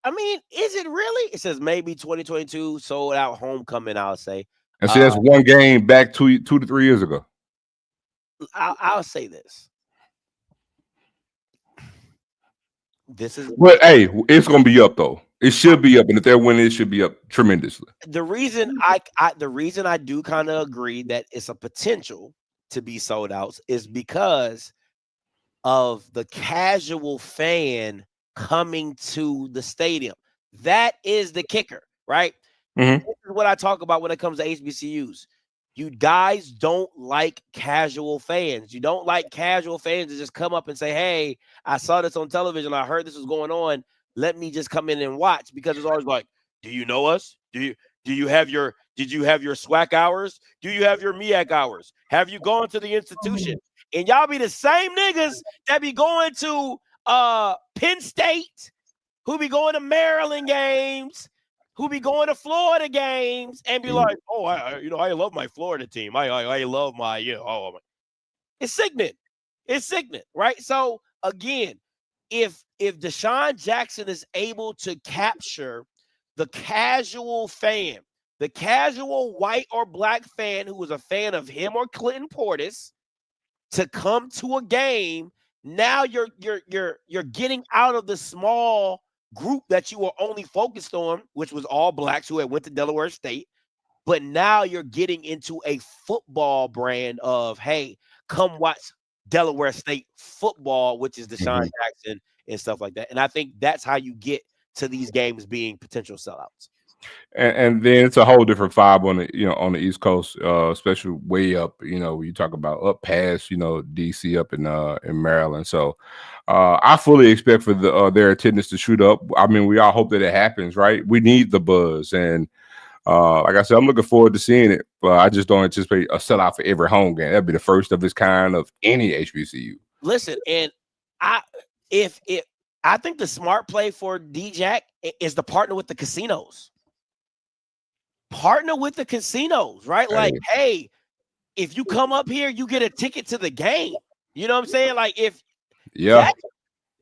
I mean, is it really? It says maybe 2022 sold out homecoming. I'll say. And so that's one game back 2 to 3 years ago. I'll say this. This is. But hey, it's gonna be up though. It should be up, and if they're winning, it should be up tremendously. The reason the reason I do kind of agree that it's a potential to be sold out is because of the casual fan coming to the stadium. That is the kicker, right? Mm-hmm. This is what I talk about when it comes to HBCUs. You guys don't like casual fans. You don't like casual fans to just come up and say, hey, I saw this on television. I heard this was going on. Let me just come in and watch, because it's always like, do you know us? Did you have your SWAC hours? Do you have your MEAC hours? Have you gone to the institution? And y'all be the same niggas that be going to Penn State, who be going to Maryland games, who be going to Florida games, and be like, oh, I love my Florida team. I love my, it's sickening. It's sickening, right? So again, if Deshaun Jackson is able to capture the casual fan, the casual white or black fan who is a fan of him or Clinton Portis, to come to a game, now you're getting out of the small group that you were only focused on, which was all blacks who had went to Delaware State. But now you're getting into a football brand of, hey, come watch Delaware State football, which is Deshaun Jackson and stuff like that. And I think that's how you get to these games being potential sellouts. And then it's a whole different vibe on the on the East Coast, especially way up. You talk about up past DC up in Maryland. So I fully expect for their attendance to shoot up. I mean, we all hope that it happens, right? We need the buzz, and like I said, I'm looking forward to seeing it. But I just don't anticipate a sellout for every home game. That'd be the first of its kind of any HBCU. Listen, and I think the smart play for D-Jack is to partner with the casinos. Partner with the casinos, right? Like, hey, if you come up here, you get a ticket to the game. You know what I'm saying? Like,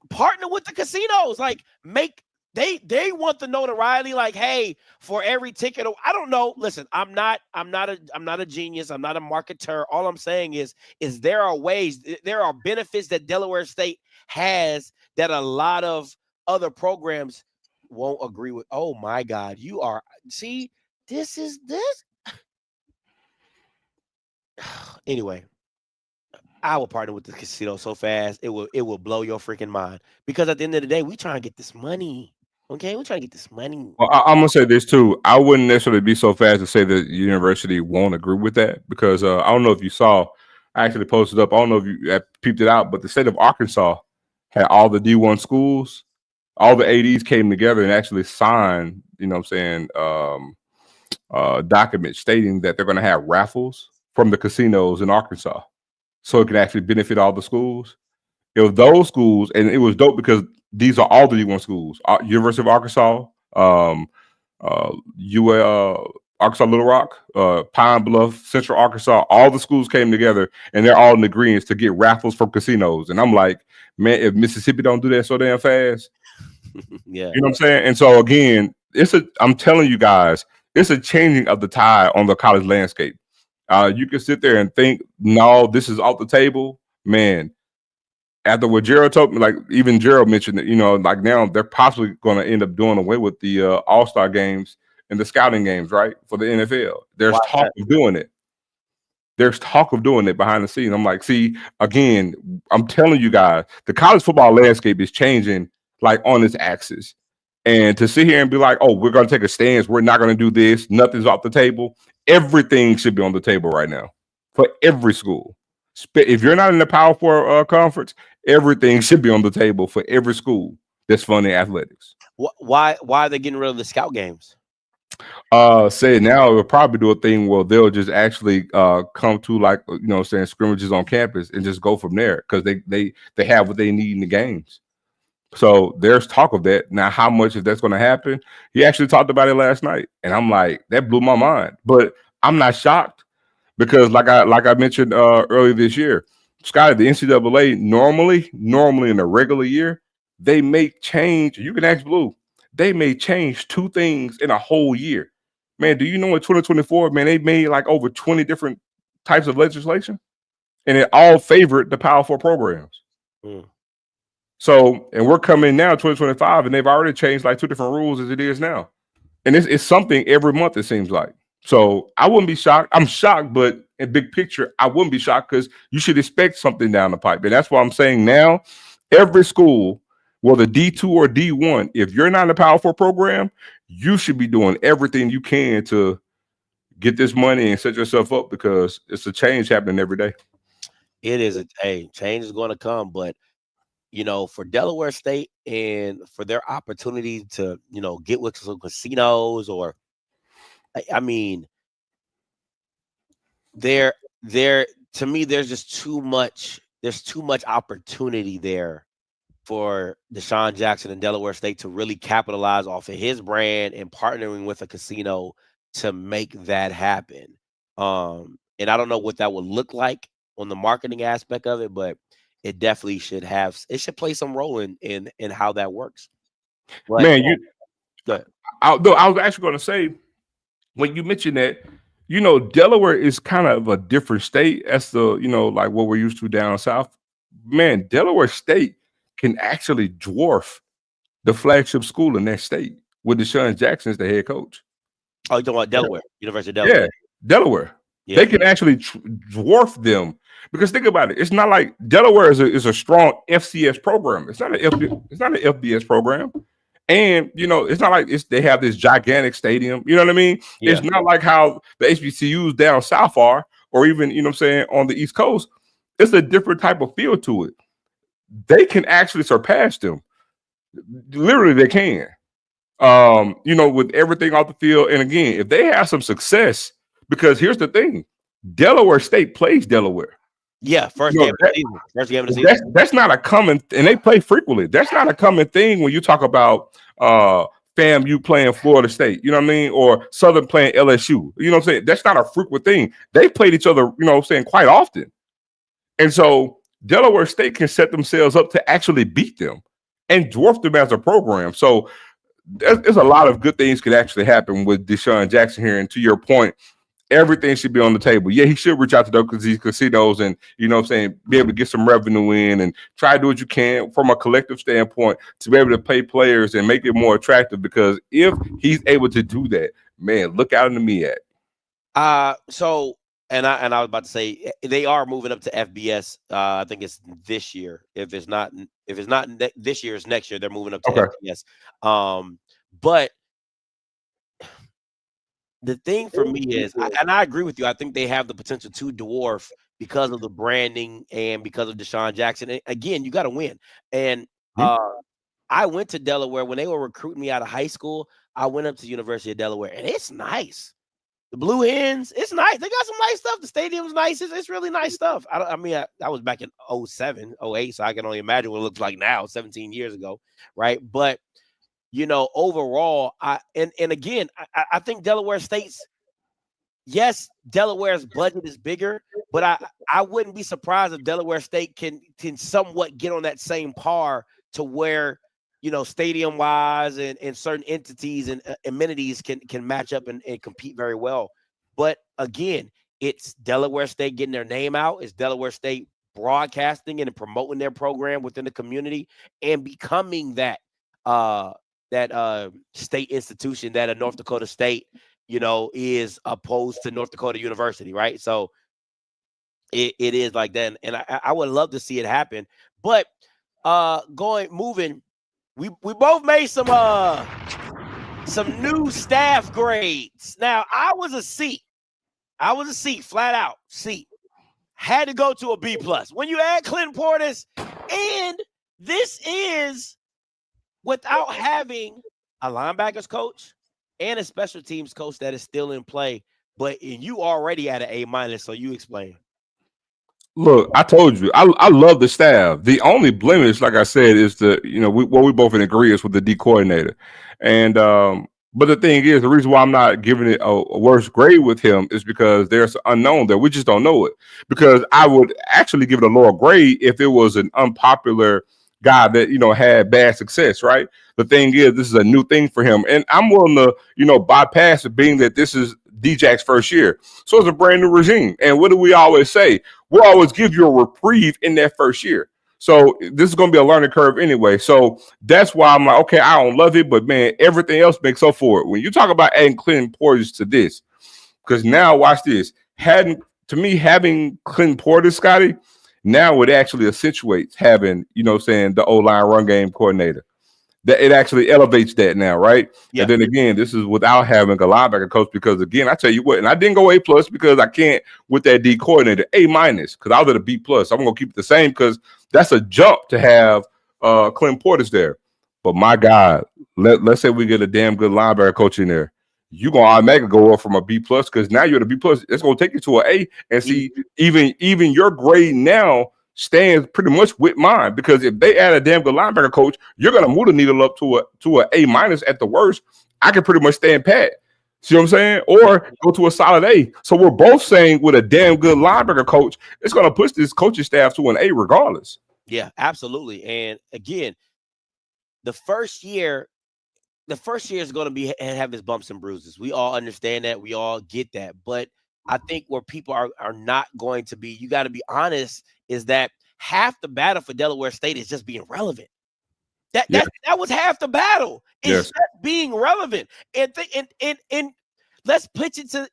partner with the casinos, like they want the notoriety. Like, hey, for every ticket, I don't know. Listen, I'm not a genius. I'm not a marketer. All I'm saying is there are ways, there are benefits that Delaware State has that a lot of other programs won't agree with. Oh my God, this is this. Anyway, I will partner with the casino so fast it will blow your freaking mind, because at the end of the day, we trying to get this money. Okay, we're trying to get this money. Well, I'm gonna say this too. I wouldn't necessarily be so fast to say that the university won't agree with that, because I don't know if you saw. I actually posted up. I don't know if you peeped it out, but the state of Arkansas had all the D1 schools, all the ADs came together and actually signed. Documents stating that they're going to have raffles from the casinos in Arkansas, so it can actually benefit all the schools. It was those schools, and it was dope because these are all the D1 schools: University of Arkansas, Arkansas Little Rock, Pine Bluff, Central Arkansas. All the schools came together, and they're all in agreement to get raffles from casinos. And I'm like, man, if Mississippi don't do that so damn fast, yeah, you know what I'm saying? And so again, I'm telling you guys, it's a changing of the tide on the college landscape. You can sit there and think, no, this is off the table, man. After what Gerald told me, like even Gerald mentioned that, like now they're possibly going to end up doing away with the All-Star games and the scouting games, right, for the NFL. There's talk of doing it. There's talk of doing it behind the scenes. I'm like, see, again, I'm telling you guys, the college football landscape is changing like on its axis. And to sit here and be like, oh, we're going to take a stance, we're not going to do this, nothing's off the table. Everything should be on the table right now for every school. If you're not in the Power Four conference, everything should be on the table for every school that's funding athletics. Why are they getting rid of the scout games? Say now we'll probably do a thing where they'll just actually come to, like, scrimmages on campus and just go from there, because they have what they need in the games. So there's talk of that. Now, how much if that's going to happen? He actually talked about it last night, and I'm like, that blew my mind. But I'm not shocked, because like I mentioned earlier this year, Scotty, the NCAA normally in a regular year, they make change. You can ask Blue. they may change 2 things in a whole year. Man, do you know in 2024, man, they made like over 20 different types of legislation, and it all favored the Power 4 programs. So, and we're coming now 2025, and they've already changed like 2 different rules as it is now. And it's something every month, it seems like. So I wouldn't be shocked. I'm shocked, but in big picture, I wouldn't be shocked because you should expect something down the pipe. And that's why I'm saying now, every school, whether D2 or D1, if you're not in a Power 4 program, you should be doing everything you can to get this money and set yourself up, because it's a change happening every day. It is change is going to come, but for Delaware State and for their opportunity to, get with some casinos, or I mean, there to me, there's just too much. There's too much opportunity there for Deshaun Jackson and Delaware State to really capitalize off of his brand and partnering with a casino to make that happen. And I don't know what that would look like on the marketing aspect of it, but it definitely should play some role in how that works. But, man, I was actually going to say, when you mentioned that, Delaware is kind of a different state as the, like what we're used to down south. Man, Delaware State can actually dwarf the flagship school in that state with Deshaun Jackson as the head coach. Oh, you're talking about Delaware, University of Delaware. Yeah, Delaware. Yeah. They can actually dwarf them, because think about it. It's not like Delaware is a strong FCS program. It's not an FBS program. And, it's not like they have this gigantic stadium. You know what I mean? Yeah. It's not like how the HBCUs down south are, or even, on the East Coast. It's a different type of feel to it. They can actually surpass them. Literally, they can. With everything off the field. And again, if they have some success, because here's the thing, Delaware State plays Delaware. Yeah, first game of the season. That's not a common, and they play frequently. That's not a common thing when you talk about FAMU playing Florida State, you know what I mean? Or Southern playing LSU. You know what I'm saying? That's not a frequent thing. They played each other, quite often. And so Delaware State can set themselves up to actually beat them and dwarf them as a program. So there's a lot of good things could actually happen with Deshaun Jackson here. And to your point, everything should be on the table. Yeah, he should reach out to these casinos and, be able to get some revenue in and try to do what you can from a collective standpoint to be able to pay players and make it more attractive. Because if he's able to do that, man, look out in the MEAC. And I was about to say, they are moving up to FBS. I think it's this year. If it's not this year, it's next year. They're moving up to FBS. But the thing for me is, and I agree with you, I think they have the potential to dwarf because of the branding and because of Deshaun Jackson. And again, you got to win. And I went to Delaware when they were recruiting me out of high school. I went up to the University of Delaware, and it's nice. The Blue Hens, it's nice. They got some nice stuff. The stadium's nice. It's really nice stuff. I was back in 07, 08, so I can only imagine what it looks like now, 17 years ago, right? But, overall, I think Delaware State's, yes, Delaware's budget is bigger, but I wouldn't be surprised if Delaware State can somewhat get on that same par to where, stadium-wise and certain entities and amenities can match up and compete very well. But again, it's Delaware State getting their name out. It's Delaware State broadcasting and promoting their program within the community and becoming that state institution that a North Dakota State, is opposed to North Dakota University, right? So it is like that. And I would love to see it happen. But moving. We both made some new staff grades. Now, I was a C, flat out C. Had to go to a B+. When you add Clinton Portis, and this is without having a linebackers coach and a special teams coach that is still in play, but you already at an A-, so you explain. Look, I told you, I love the staff. The only blemish, like I said, is we both in agreement with the D coordinator. And but the thing is, the reason why I'm not giving it a worse grade with him is because there's an unknown there. We just don't know it. Because I would actually give it a lower grade if it was an unpopular guy that, had bad success, right? The thing is, this is a new thing for him. And I'm willing to, bypass it, being that this is D-Jack's first year. So it's a brand new regime. And what do we always say? We'll always give you a reprieve in that first year. So this is going to be a learning curve anyway. So that's why I'm like, okay, I don't love it, but man, everything else makes up for it. When you talk about adding Clinton Portis to this, because now watch this, having Clinton Portis, Scotty, now it actually accentuates having, the O-line run game coordinator. That it actually elevates that now, right? Yeah. And then again, this is without having a linebacker coach, because again, I tell you what, and I didn't go A+ because I can't with that D coordinator, A- because I was at a B+. I'm gonna keep it the same because that's a jump to have Clinton Portis there. But my God, let's say we get a damn good linebacker coach in there, you're gonna automatically go up from a B+ because now you're at a B+. It's gonna take you to an A, and see even your grade now stands pretty much with mine, because if they add a damn good linebacker coach, you're gonna move the needle up to a A- at the worst. I can pretty much stand pat. See what I'm saying? Or go to a solid A. So we're both saying with a damn good linebacker coach, it's gonna push this coaching staff to an A regardless. Yeah, absolutely. And again, the first year is going to be have its bumps and bruises. We all understand that. We all get that. But I think where people are not going to be, you got to be honest, is that half the battle for Delaware State is just being relevant. That was half the battle. Is just being relevant. And let's pitch it to,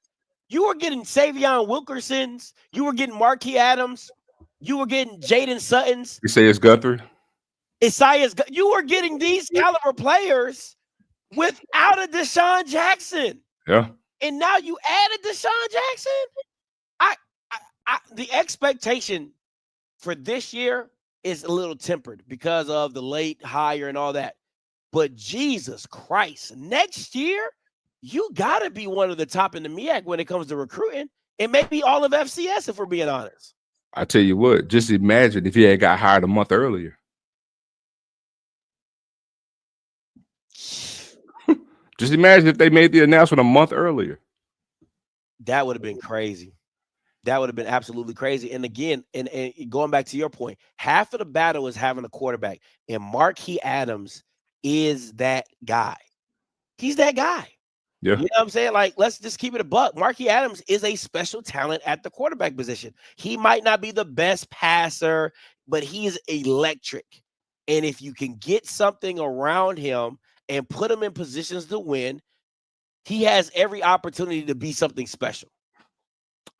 you were getting Savion Wilkersons, you were getting Marquis Adams, you were getting Jaden Suttons. You say it's Guthrie? You were getting these caliber players without a Deshaun Jackson. Yeah. And now you added Deshaun Jackson. The expectation for this year is a little tempered because of the late hire and all that. But Jesus Christ, next year, you got to be one of the top in the MEAC when it comes to recruiting, and maybe all of FCS, if we're being honest. I tell you what, just imagine if he had got hired a month earlier. Just imagine if they made the announcement a month earlier. That would have been crazy. That would have been absolutely crazy. And again, and going back to your point, half of the battle is having a quarterback. And Marquis Adams is that guy. He's that guy. Yeah. You know what I'm saying? Like, let's just keep it a buck. Marquis Adams is a special talent at the quarterback position. He might not be the best passer, but he is electric. And if you can get something around him and put him in positions to win, he has every opportunity to be something special.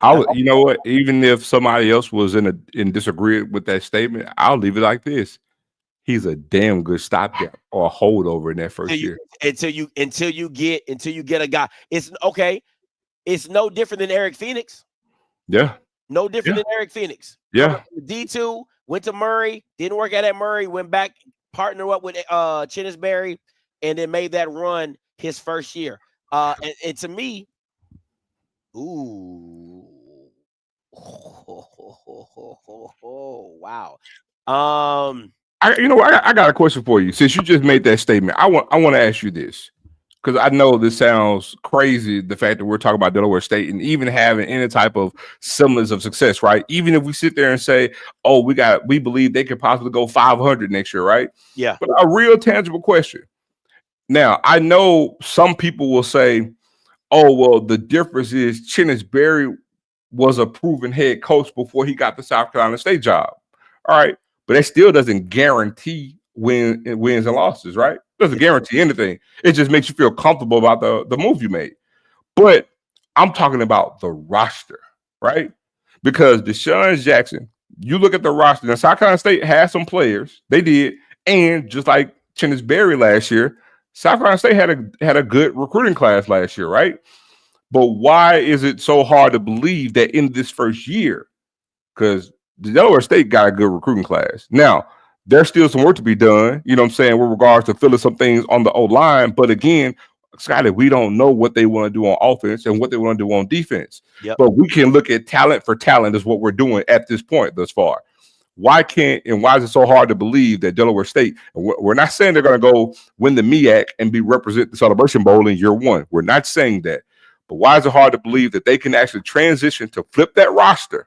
You know what? Even if somebody else was in disagreement with that statement, I'll leave it like this: he's a damn good stopgap or a holdover in that first year. Until you get a guy. It's okay. It's no different than Eric Phoenix. Yeah. No different than Eric Phoenix. Yeah. D2 went to Murray, didn't work out at Murray, went back, partnered up with Chinnisberry, and then made that run his first year. And to me, wow. I got a question for you. Since you just made that statement, I want to ask you this, because I know this sounds crazy, the fact that we're talking about Delaware State and even having any type of semblance of success, right? Even if we sit there and say, oh, we believe they could possibly go 500 next year, right? Yeah. But a real tangible question. Now, I know some people will say, oh, well, the difference is Chinnisberry was a proven head coach before he got the South Carolina State job. All right. But that still doesn't guarantee wins and losses, right? Doesn't guarantee anything. It just makes you feel comfortable about the move you made. But I'm talking about the roster, right? Because Deshaun Jackson, you look at the roster, and South Carolina State has some players. They did. And just like Chinnisberry last year, South Carolina State had a good recruiting class last year, right? But why is it so hard to believe that in this first year? Because Delaware State got a good recruiting class. Now, there's still some work to be done, you know what I'm saying, with regards to filling some things on the O-line. But again, Scotty, we don't know what they want to do on offense and what they want to do on defense. Yep. But we can look at talent for talent is what we're doing at this point thus far. Why is it so hard to believe that Delaware State, we're not saying they're going to go win the MEAC and represent the Celebration Bowl in year one. We're not saying that. But why is it hard to believe that they can actually transition to flip that roster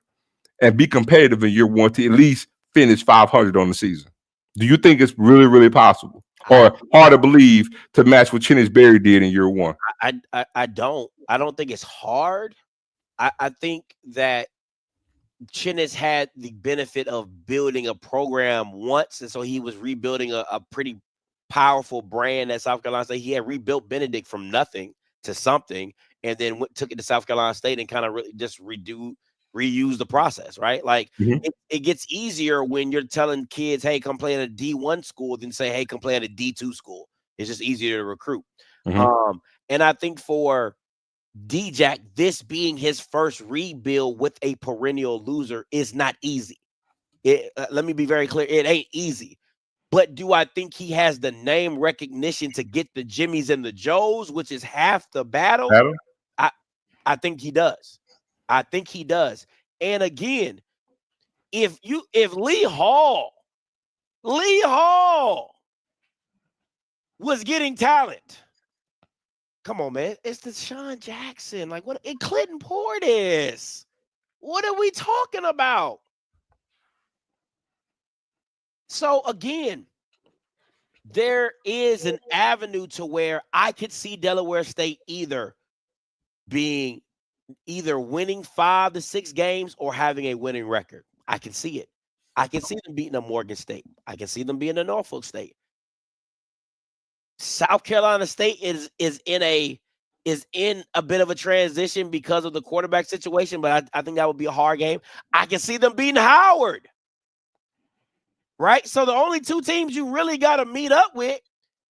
and be competitive in year one to at least finish 500 on the season? Do you think it's really, really possible, or hard to believe to match what Chennis Berry did in year one? I don't. I don't think it's hard. I think that Chennis had the benefit of building a program once, and so he was rebuilding a pretty powerful brand at South Carolina State. He had rebuilt Benedict from nothing to something, and then took it to South Carolina State and kind of really just reuse the process, right? Like it gets easier when you're telling kids, hey, come play at a D1 school than say, hey, come play at a D2 school. It's just easier to recruit. And I think for D-Jack, this being his first rebuild with a perennial loser is not easy. Let me be very clear. It ain't easy. But do I think he has the name recognition to get the Jimmies and the Joes, which is half the battle? I think he does. I think he does. And again, if Lee Hall was getting talent, come on, man. It's Deshaun Jackson. Like, what? And Clinton Portis. What are we talking about? So, again, there is an avenue to where I could see Delaware State either winning 5 to 6 games or having a winning record. I can see it. I can see them beating a Morgan State. I can see them being a Norfolk State. South Carolina State is in a bit of a transition because of the quarterback situation, but I think that would be a hard game. I can see them beating Howard. Right? So the only 2 teams you really got to meet up with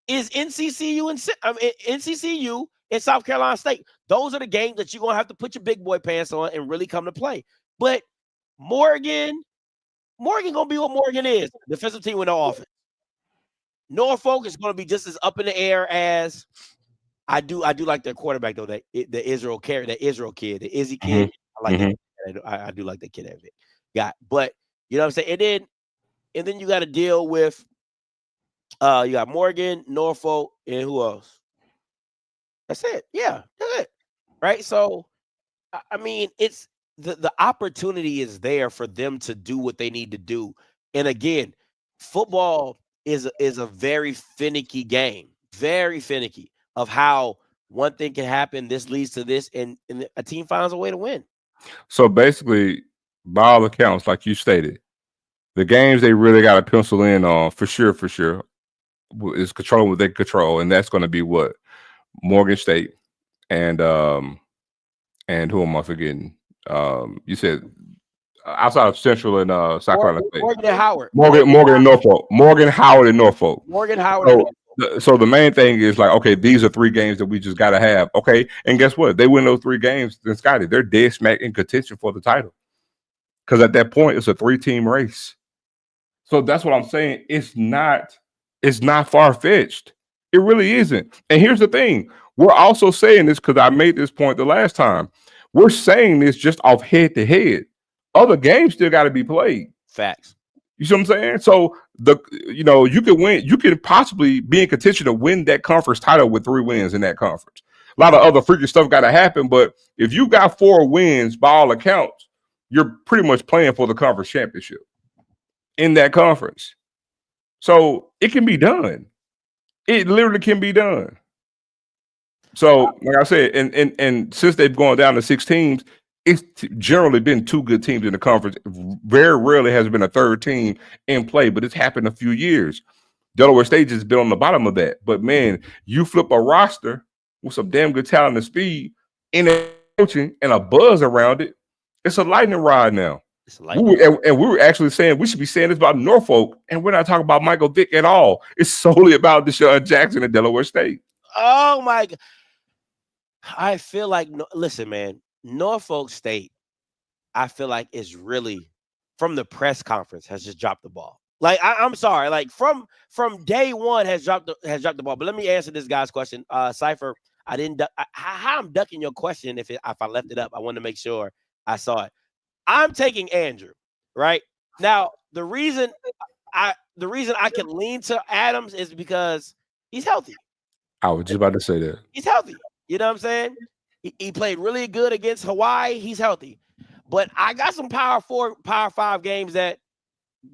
is NCCU and South Carolina State. Those are the games that you're going to have to put your big boy pants on and really come to play. But Morgan going to be what Morgan is, defensive team with no offense. Norfolk is going to be just as up in the air as I do like their quarterback, though, the Israel kid, the Izzy kid. I like that. I do like that kid that got. But you know what I'm saying? And then you got to deal with you got Morgan, Norfolk, and who else? That's it. Yeah, that's it. Right? So, I mean, it's the opportunity is there for them to do what they need to do. And again, football is a very finicky game, very finicky of how one thing can happen. This leads to this, and a team finds a way to win. So basically, by all accounts, like you stated, the games they really got to pencil in on for sure, is controlling what they control, and that's going to be what Morgan State and who am I forgetting? You said outside of Central and South Carolina State, Morgan and Howard, Morgan and Norfolk, Morgan, Howard, and Norfolk. Morgan, Howard. So the main thing is like, okay, these are 3 games that we just got to have. Okay, and guess what? They win those 3 games, then Scotty, they're dead smack in contention for the title, because at that point it's a 3-team race. So that's what I'm saying. It's not far-fetched. It really isn't. And here's the thing. We're also saying this because I made this point the last time. We're saying this just off head-to-head. Other games still got to be played. Facts. You see what I'm saying? So you can win. You can possibly be in contention to win that conference title with 3 wins in that conference. A lot of other freaky stuff got to happen, but if you got 4 wins by all accounts, you're pretty much playing for the conference championship in that conference. So it can be done. It literally can be done. So, like I said, and since they've gone down to 6 teams, it's generally been 2 good teams in the conference. Very rarely has been a 3rd team in play, but it's happened a few years. Delaware State has been on the bottom of that. But man, you flip a roster with some damn good talent and speed in a coaching and a buzz around it, it's a lightning rod now. We were actually saying we should be saying this about Norfolk, and we're not talking about Michael Vick at all. It's solely about Deshaun Jackson at Delaware State. Oh my God. I feel like, listen, man, Norfolk State, I feel like is really, from the press conference, has just dropped the ball. Like, I'm sorry, like from day one has dropped the ball. But let me answer this guy's question. Cypher, I didn't how I'm ducking your question if I left it up. I wanted to make sure I saw it. I'm taking Andrew, right? Now, the reason I can lean to Adams is because he's healthy. I was just about to say that. He's healthy. You know what I'm saying? He played really good against Hawaii. He's healthy. But I got some Power 4, Power 5 games that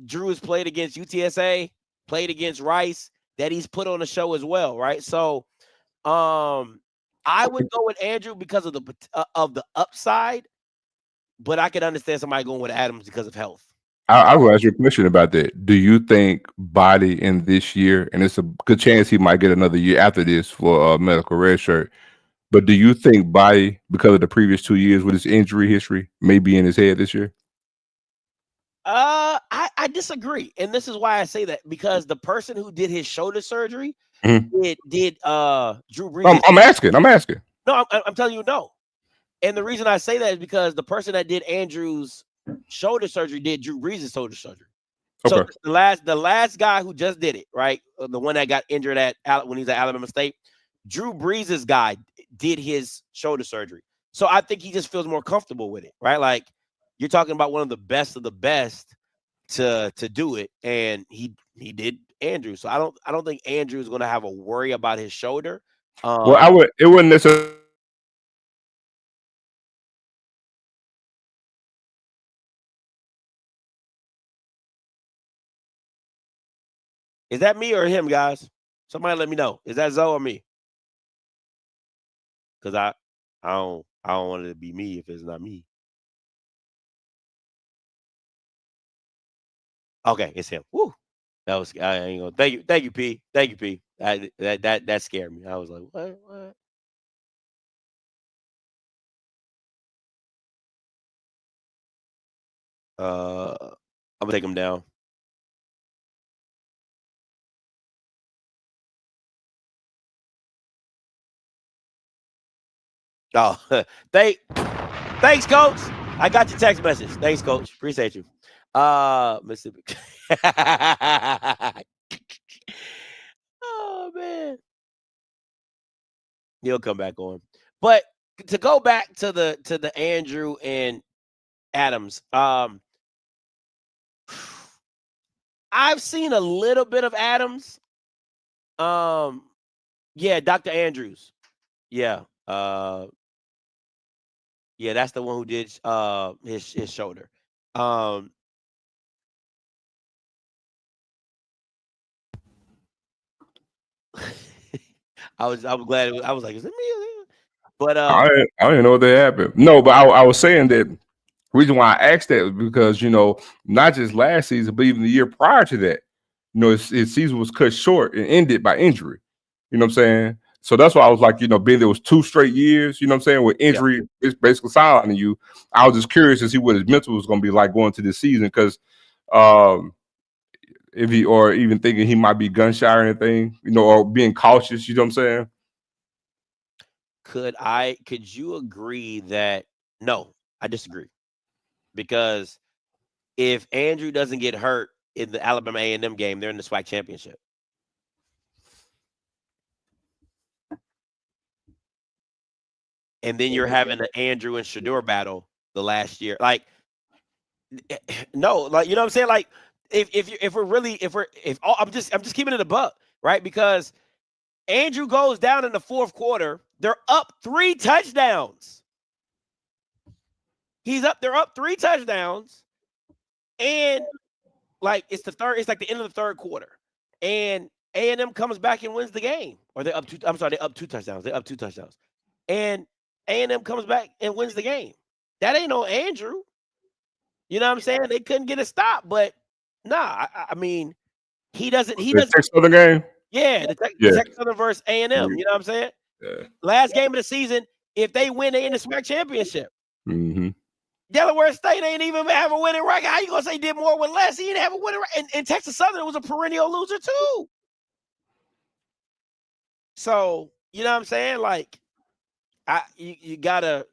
Drew has played against UTSA. played against Rice that he's put on the show as well, right? So I would go with Andrew because of the upside, but I could understand somebody going with Adams because of health. I will ask you a question about that. Do you think Body in this year, and it's a good chance he might get another year after this for a medical red shirt, but do you think Body, because of the previous 2 years with his injury history, may be in his head this year? I disagree, and this is why I say that, because the person who did his shoulder surgery did Drew Brees. I'm asking. No, I'm telling you no. And the reason I say that is because the person that did Andrew's shoulder surgery did Drew Brees' shoulder surgery. Okay. So the last guy who just did it, right? The one that got injured when he's at Alabama State, Drew Brees' guy did his shoulder surgery. So I think he just feels more comfortable with it, right? Like, you're talking about one of the best to do it, and he did Andrew. So I don't think Andrew is going to have a worry about his shoulder. Well, it wouldn't necessarily. Is that me or him, guys? Somebody let me know. Is that Zoe or me? Because I don't want it to be me if it's not me. Okay, it's him. Woo. That was I ain't gonna thank you, P. Thank you, P. That scared me. I was like, what? I'm gonna take him down. Oh, thanks, Coach. I got your text message. Thanks, Coach. Appreciate you. Mississippi. Oh man, he'll come back on. But to go back to the Andrew and Adams, I've seen a little bit of Adams. Yeah, Dr. Andrews. Yeah. Yeah, that's the one who did his shoulder. I was glad I was like, is it me? But I don't even know what that happened. No, but I was saying that reason why I asked that was because, not just last season, but even the year prior to that, his season was cut short and ended by injury. You know what I'm saying? So that's why I was like, being there was 2 straight years, you know what I'm saying, with injury, it's basically sidelining you. I was just curious to see what his mental was going to be like going to this season, because if he, or even thinking he might be gun shy or anything, or being cautious, you know what I'm saying? Could you agree that no, I disagree. Because if Andrew doesn't get hurt in the Alabama A&M game, they're in the SWAC championship. And then you're having an Andrew and Shador battle the last year. Like, no, like, you know what I'm saying? Like, I'm just keeping it a buck, right? Because Andrew goes down in the fourth quarter. They're up 3 touchdowns. They're up 3 touchdowns. And like, it's like the end of the third quarter. And A&M comes back and wins the game. Or they're up 2 touchdowns. They're up 2 touchdowns. And A&M comes back and wins the game. That ain't no Andrew. You know what I'm saying? They couldn't get a stop, but nah, I mean, he doesn't. Texas Southern game? Yeah, the Texas Southern versus A&M. You know what I'm saying? Yeah. Last game of the season, if they win, they in the SWAC championship. Mm-hmm. Delaware State ain't even have a winning record. How you gonna say he did more with less? He didn't have a winning record. And Texas Southern was a perennial loser too. So you know what I'm saying? Like, you gotta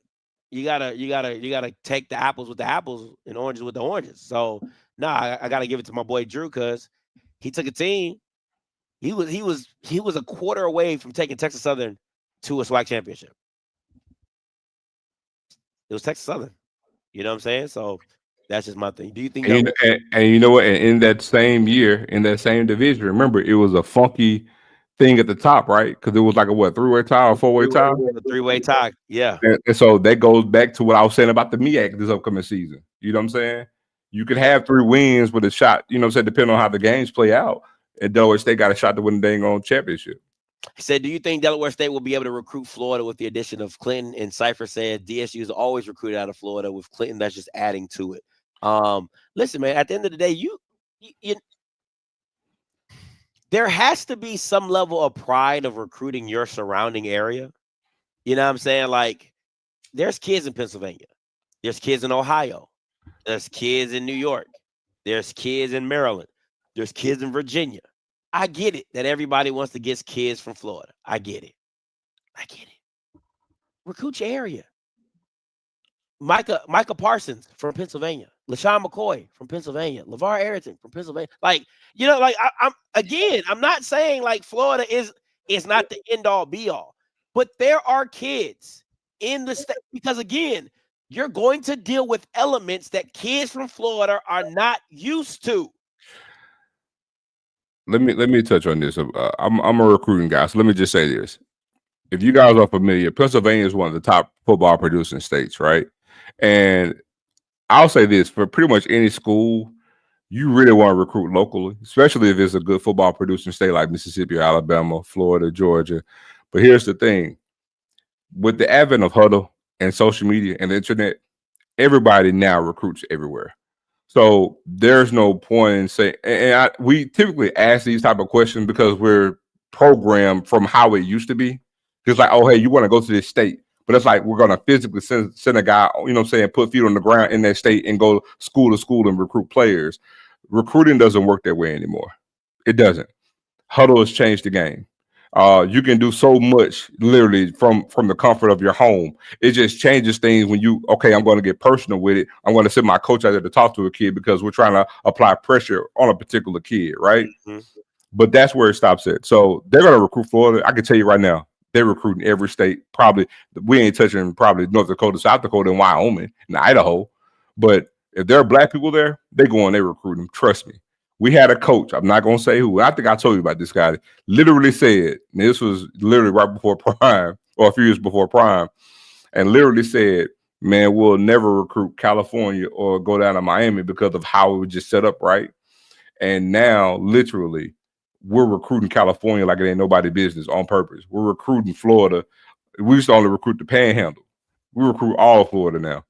take the apples with the apples and oranges with the oranges. So I gotta give it to my boy Drew, because he took a team. He was a quarter away from taking Texas Southern to a SWAC championship. It was Texas Southern. You know what I'm saying? So that's just my thing. Do you think and you know what? And in that same year, in that same division, remember, it was a funky thing at the top, right? Because it was like a 3-way tie or 4-way tie? A 3-way tie, yeah. And so that goes back to what I was saying about the MEAC this upcoming season. You know what I'm saying? You could have 3 wins with a shot, you know what I'm saying, depending on how the games play out. and Delaware State got a shot to win the dang on championship. He said, do you think Delaware State will be able to recruit Florida with the addition of Clinton? And Cypher said DSU is always recruited out of Florida with Clinton. That's just adding to it. Listen, man, at the end of the day, you there has to be some level of pride of recruiting your surrounding area. You know what I'm saying? Like, there's kids in Pennsylvania. There's kids in Ohio. There's kids in New York. There's kids in Maryland. There's kids in Virginia. I get it that everybody wants to get kids from Florida. I get it. Recruit your area. Micah Parsons from Pennsylvania. LaShawn McCoy from Pennsylvania. LeVar Arrington from Pennsylvania. Like, you know, like I'm not saying like Florida is not the end all be all, but there are kids in the state, because again, you're going to deal with elements that kids from Florida are not used to. Let me touch on this. I'm a recruiting guy, so let me just say this. If you guys are familiar, Pennsylvania is one of the top football producing states, right? And I'll say this, for pretty much any school, you really want to recruit locally, especially if it's a good football producing state like Mississippi or Alabama, Florida, Georgia. But here's the thing. With the advent of Huddle and social media and the internet, everybody now recruits everywhere. So there's no point in saying, and we typically ask these type of questions because we're programmed from how it used to be. It's like, oh, hey, you want to go to this state, but it's like we're going to physically send a guy, you know what I'm saying, put feet on the ground in that state and go school to school and recruit players. Recruiting doesn't work that way anymore. It doesn't. Huddle has changed the game. You can do so much literally from the comfort of your home. It just changes things when I'm going to get personal with it. I'm going to send my coach out there to talk to a kid because we're trying to apply pressure on a particular kid, right? Mm-hmm. But that's where it stops at. So they're going to recruit Florida. I can tell you right now, they're recruiting every state. Probably we ain't touching probably North Dakota, South Dakota, and Wyoming, and Idaho. But if there are black people there, they recruit them. Trust me. We had a coach, I'm not going to say who, I think I told you about this guy, literally said, and this was literally right before Prime, or a few years before Prime, and literally said, man, we'll never recruit California or go down to Miami because of how it was just set up, right? And now, literally, we're recruiting California like it ain't nobody's business on purpose. We're recruiting Florida. We used to only recruit the Panhandle. We recruit all of Florida now.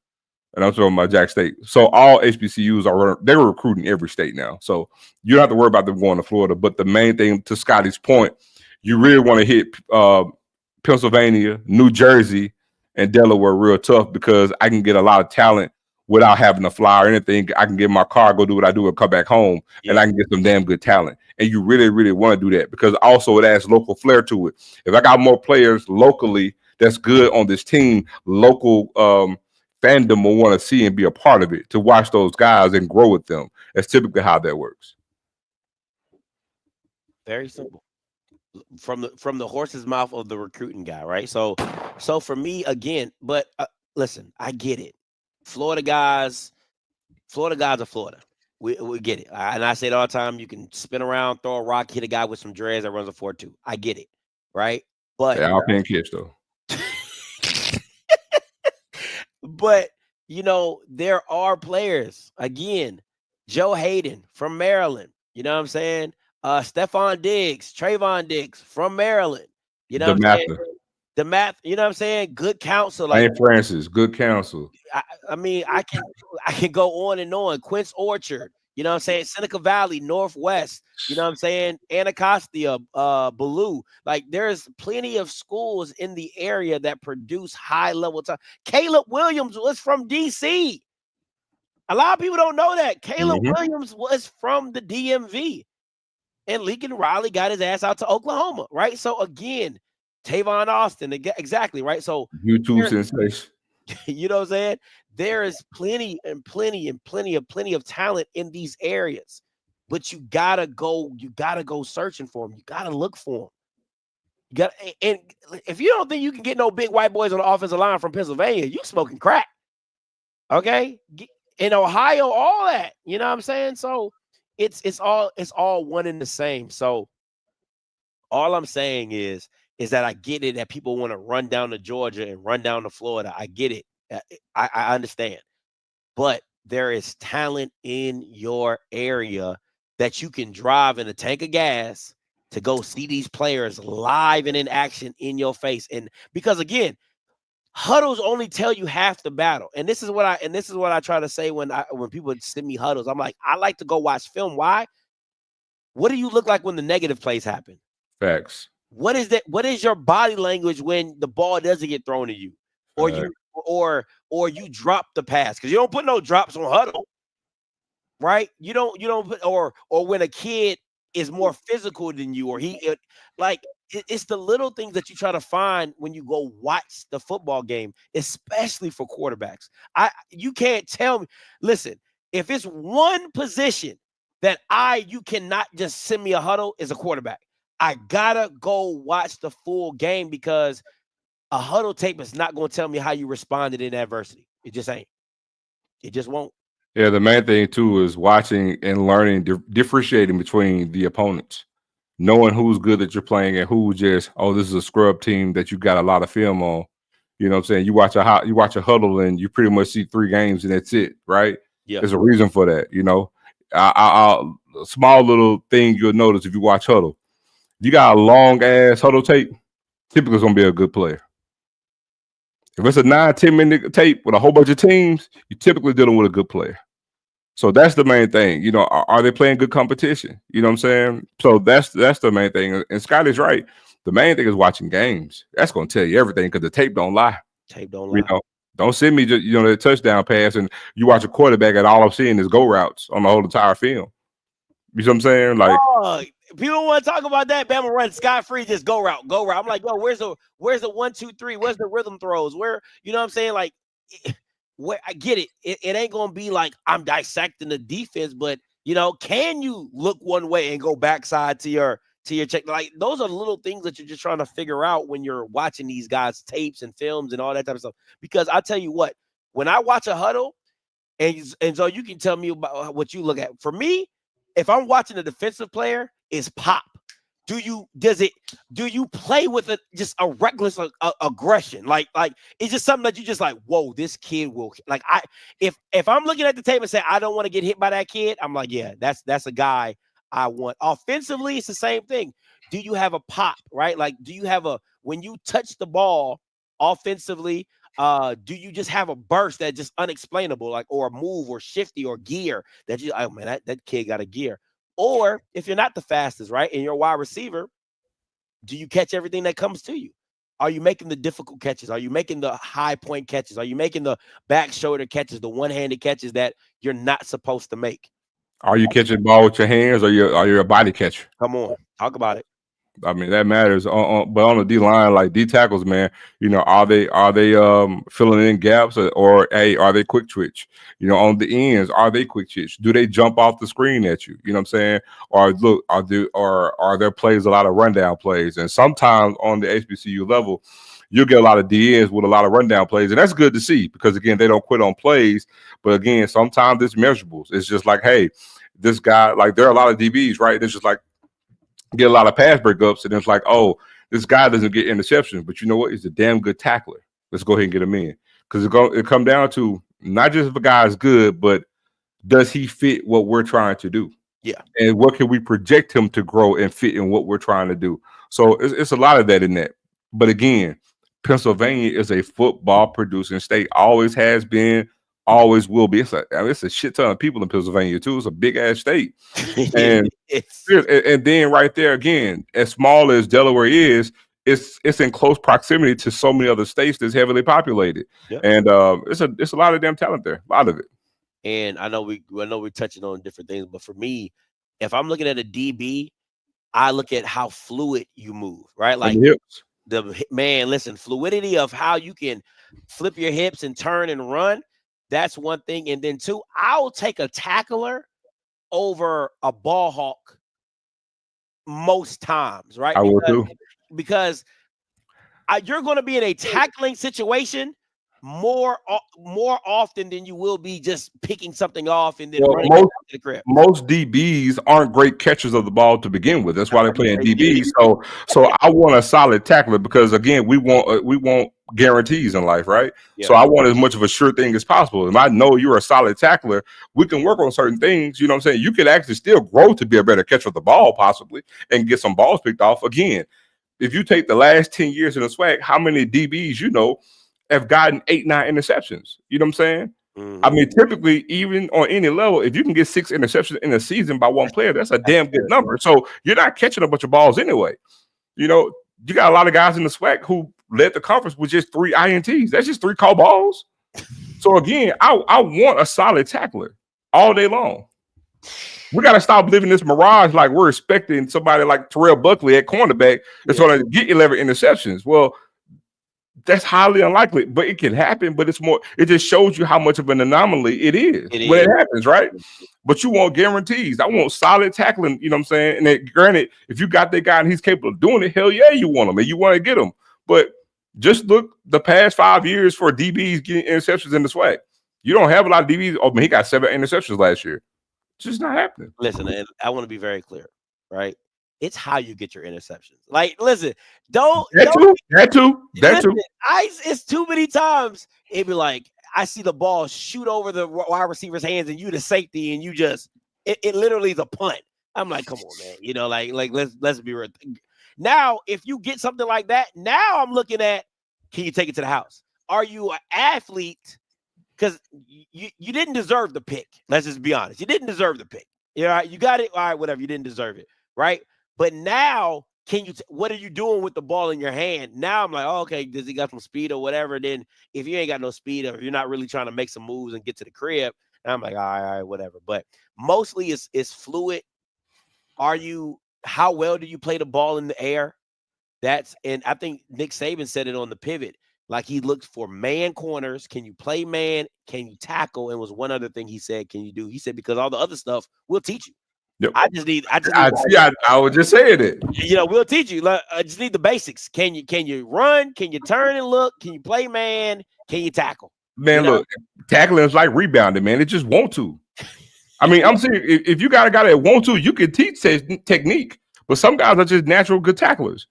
And I'm talking about Jack State. So all HBCUs they're recruiting every state now. So you don't have to worry about them going to Florida. But the main thing, to Scotty's point, you really want to hit Pennsylvania, New Jersey, and Delaware real tough, because I can get a lot of talent without having to fly or anything. I can get in my car, go do what I do, and come back home, and I can get some damn good talent. And you really, really want to do that, because also it adds local flair to it. If I got more players locally that's good on this team, local fandom will want to see and be a part of it, to watch those guys and grow with them. That's typically how that works. Very simple. From the horse's mouth of the recruiting guy, right? So for me, again, but listen, I get it. Florida guys are Florida. We get it. And I say it all the time. You can spin around, throw a rock, hit a guy with some dreads that runs a 4.2. I get it, right? But yeah, I can't catch though. But, you know, there are players, again, Joe Hayden from Maryland, you know what I'm saying? Stephon Diggs, Trayvon Diggs from Maryland, you know what I'm saying? The math, you know what I'm saying? Good counsel. Like St. Francis, good counsel. I mean, I can go on and on. Quince Orchard, you know what I'm saying? Seneca Valley, Northwest, you know what I'm saying? Anacostia, Ballou. Like, there's plenty of schools in the area that produce high level time. Caleb Williams was from DC. A lot of people don't know that. Caleb Williams was from the DMV. And Lincoln Riley got his ass out to Oklahoma, right? So again, Tavon Austin, exactly, right? So YouTube sensation. You know what I'm saying? There is plenty of talent in these areas, but you gotta go searching for them. You gotta look for them. And if you don't think you can get no big white boys on the offensive line from Pennsylvania, you smoking crack. Okay, in Ohio, all that. You know what I'm saying? So it's all one and the same. So all I'm saying is that I get it that people want to run down to Georgia and run down to Florida. I get it. I understand. But there is talent in your area that you can drive in a tank of gas to go see these players live and in action in your face. And because again, huddles only tell you half the battle. And this is what I try to say when people send me huddles. I'm like, I like to go watch film. Why? What do you look like when the negative plays happen? Facts. What is that? What is your body language when the ball doesn't get thrown to you, or you drop the pass? Because you don't put no drops on huddle, right? You don't put, or when a kid is more physical than you, or it's the little things that you try to find when you go watch the football game, especially for quarterbacks. You can't tell me. Listen, if it's one position that you cannot just send me a huddle, is a quarterback. I gotta go watch the full game because a huddle tape is not going to tell me how you responded in adversity. It just ain't. It just won't. Yeah, the main thing too is watching and learning, differentiating between the opponents, knowing who's good that you're playing and who just, oh, this is a scrub team that you got a lot of film on. You know what I'm saying? You watch a huddle and you pretty much see 3 games and that's it, right? Yeah. There's a reason for that, you know. A small little thing you'll notice if you watch huddle. You got a long ass huddle tape, typically it's gonna be a good player. If it's a 9-10 minute tape with a whole bunch of teams, you're typically dealing with a good player. So that's the main thing. You know, are they playing good competition? You know what I'm saying? So that's the main thing. And Scotty's right. The main thing is watching games. That's gonna tell you everything because the tape don't lie. Tape don't lie. You know, don't send me just the touchdown pass and you watch a quarterback and all I'm seeing is go routes on the whole entire film. You know what I'm saying? Like, people want to talk about that. Bama run scot-free, just go route. I'm like, yo, where's the 1, 2, 3? Where's the rhythm throws? Where, you know what I'm saying? Like, where I get it. It ain't gonna be like I'm dissecting the defense, but can you look one way and go backside to your check? Like, those are the little things that you're just trying to figure out when you're watching these guys' tapes and films and all that type of stuff. Because I tell you what, when I watch a huddle, and so you can tell me about what you look at. For me, if I'm watching a defensive player, it's pop. Do you play with just a reckless aggression? Like it's just something that you just like, whoa, this kid will like. If I'm looking at the tape and say I don't want to get hit by that kid, I'm like, yeah, that's a guy I want. Offensively, it's the same thing. Do you have a pop, right? Like, do you have when you touch the ball offensively? Do you just have a burst that's just unexplainable, like, or a move or shifty or gear that you, oh man, that kid got a gear? Or if you're not the fastest, right, and you're a wide receiver, do you catch everything that comes to you? Are you making the difficult catches? Are you making the high point catches? Are you making the back shoulder catches, the one-handed catches that you're not supposed to make? Are you catching the ball with your hands or are you a body catcher? Come on, talk about it. I mean, that matters. But on the D line, like D tackles, man, are they filling in gaps or hey, are they quick twitch? On the ends, are they quick twitch? Do they jump off the screen at you? You know what I'm saying? Or look, are there plays a lot of rundown plays? And sometimes on the HBCU level, you'll get a lot of DNs with a lot of rundown plays, and that's good to see because again, they don't quit on plays. But again, sometimes it's measurables. It's just like, hey, this guy, like there are a lot of DBs, right? It's just like get a lot of pass breakups, and it's like, oh, this guy doesn't get interceptions, but you know what? He's a damn good tackler. Let's go ahead and get him in because it come down to not just if a guy is good, but does he fit what we're trying to do? Yeah, and what can we project him to grow and fit in what we're trying to do? So it's a lot of that in that. But again, Pennsylvania is a football producing state. Always has been, always will be. It's a shit ton of people in Pennsylvania too. It's a big ass state, and and then right there again, as small as Delaware is, it's in close proximity to so many other states that's heavily populated, and it's a lot of damn talent there, a lot of it. And I know we're touching on different things, but for me, if I'm looking at a DB, I look at how fluid you move, right? Like listen, fluidity of how you can flip your hips and turn and run. That's one thing. And then 2, I'll take a tackler over a ball hawk most times, right? I will too. Because you're going to be in a tackling situation more often than you will be just picking something off and then running to the crib. Most DBs aren't great catchers of the ball to begin with. That's why they're playing DB. So I want a solid tackler because again, we want guarantees in life, right? Yeah. So I want as much of a sure thing as possible. If I know you're a solid tackler, we can work on certain things. You know what I'm saying? You could actually still grow to be a better catcher of the ball, possibly, and get some balls picked off. Again, if you take the last 10 years in the swag, how many DBs have gotten 8-9 interceptions? You know what I'm saying? I mean, typically, even on any level, if you can get 6 interceptions in a season by one player, that's a damn good number. So you're not catching a bunch of balls anyway. You know, you got a lot of guys in the SWAC who led the conference with just 3 INTs. That's just 3 call balls. So again, I want a solid tackler all day long. We got to stop living this mirage like we're expecting somebody like Terrell Buckley at cornerback that's going to get 11 interceptions. Well, that's highly unlikely, but it can happen. But it just shows you how much of an anomaly it is when it happens, right? But you want guarantees. I want solid tackling, you know what I'm saying? And then, granted, if you got that guy and he's capable of doing it, hell yeah, you want him and you want to get him. But just look the past 5 years for DBs getting interceptions in the SWAC. You don't have a lot of DBs. Oh, man, he got 7 interceptions last year. It's just not happening. Listen, and I want to be very clear, right? It's how you get your interceptions. Like, listen, that too. It's too many times. It'd be like, I see the ball shoot over the wide receiver's hands and you the safety and you just, it literally is a punt. I'm like, come on, man. You know, like let's be real. Now, if you get something like that, now I'm looking at, can you take it to the house? Are you an athlete? Because you didn't deserve the pick. Let's just be honest. You didn't deserve the pick. You know, you got it. All right, whatever. You didn't deserve it, right? But now, what are you doing with the ball in your hand? Now I'm like, oh, okay, does he got some speed or whatever? Then if you ain't got no speed or you're not really trying to make some moves and get to the crib, I'm like, all right, whatever. But mostly it's fluid. How well do you play the ball in the air? And I think Nick Saban said it on the pivot. Like he looked for man corners. Can you play man? Can you tackle? And was one other thing he said, can you do? He said, because all the other stuff we'll teach you. Yep. I was just saying it. You know, we'll teach you. I just need the basics. Can you run? Can you turn and look? Can you play man? Can you tackle? Man, look, tackling is like rebounding, man. It just want to. I mean, I'm saying if you got a guy that want to, you can teach technique. But some guys are just natural good tacklers.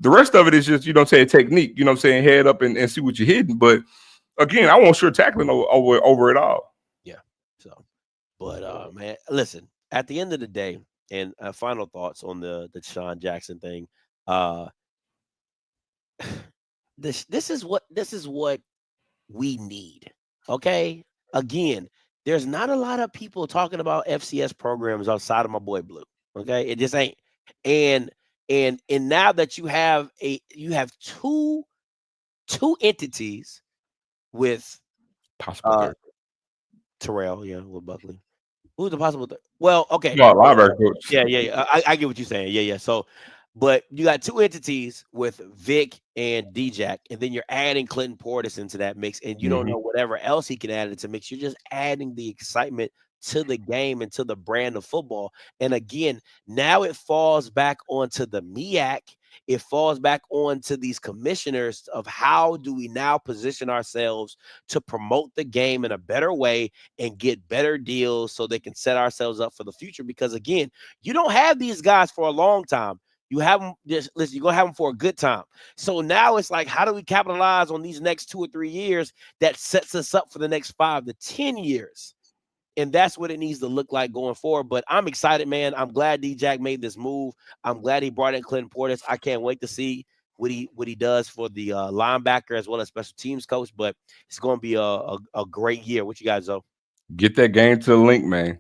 The rest of it is just, you know what I'm saying, technique. You know what I'm saying, head up and see what you're hitting. But again, I want sure tackling over it all. Yeah. So, but man, listen. At the end of the day, and final thoughts on the Deshaun Jackson thing. This is what we need. Okay. Again, there's not a lot of people talking about FCS programs outside of my boy Blue. Okay, it just ain't. And now that you have two entities with Terrell, with Buckley. Who's the possible? Well, okay. Yeah. I get what you're saying. Yeah. So, but you got 2 entities with Vic and D-Jack, and then you're adding Clinton Portis into that mix, and you don't know whatever else he can add into mix. You're just adding the excitement to the game and to the brand of football. And again, now it falls back onto the MEAC. It falls back onto these commissioners of how do we now position ourselves to promote the game in a better way and get better deals so they can set ourselves up for the future. Because again, you don't have these guys for a long time. You have them, you're going to have them for a good time. So now it's like, how do we capitalize on these next 2 or 3 years that sets us up for the next 5 to 10 years? And that's what it needs to look like going forward. But I'm excited, man. I'm glad D-Jack made this move. I'm glad he brought in Clinton Portis. I can't wait to see what he does for the linebacker as well as special teams coach. But it's going to be a great year. What you guys know? Get that game to the link, man.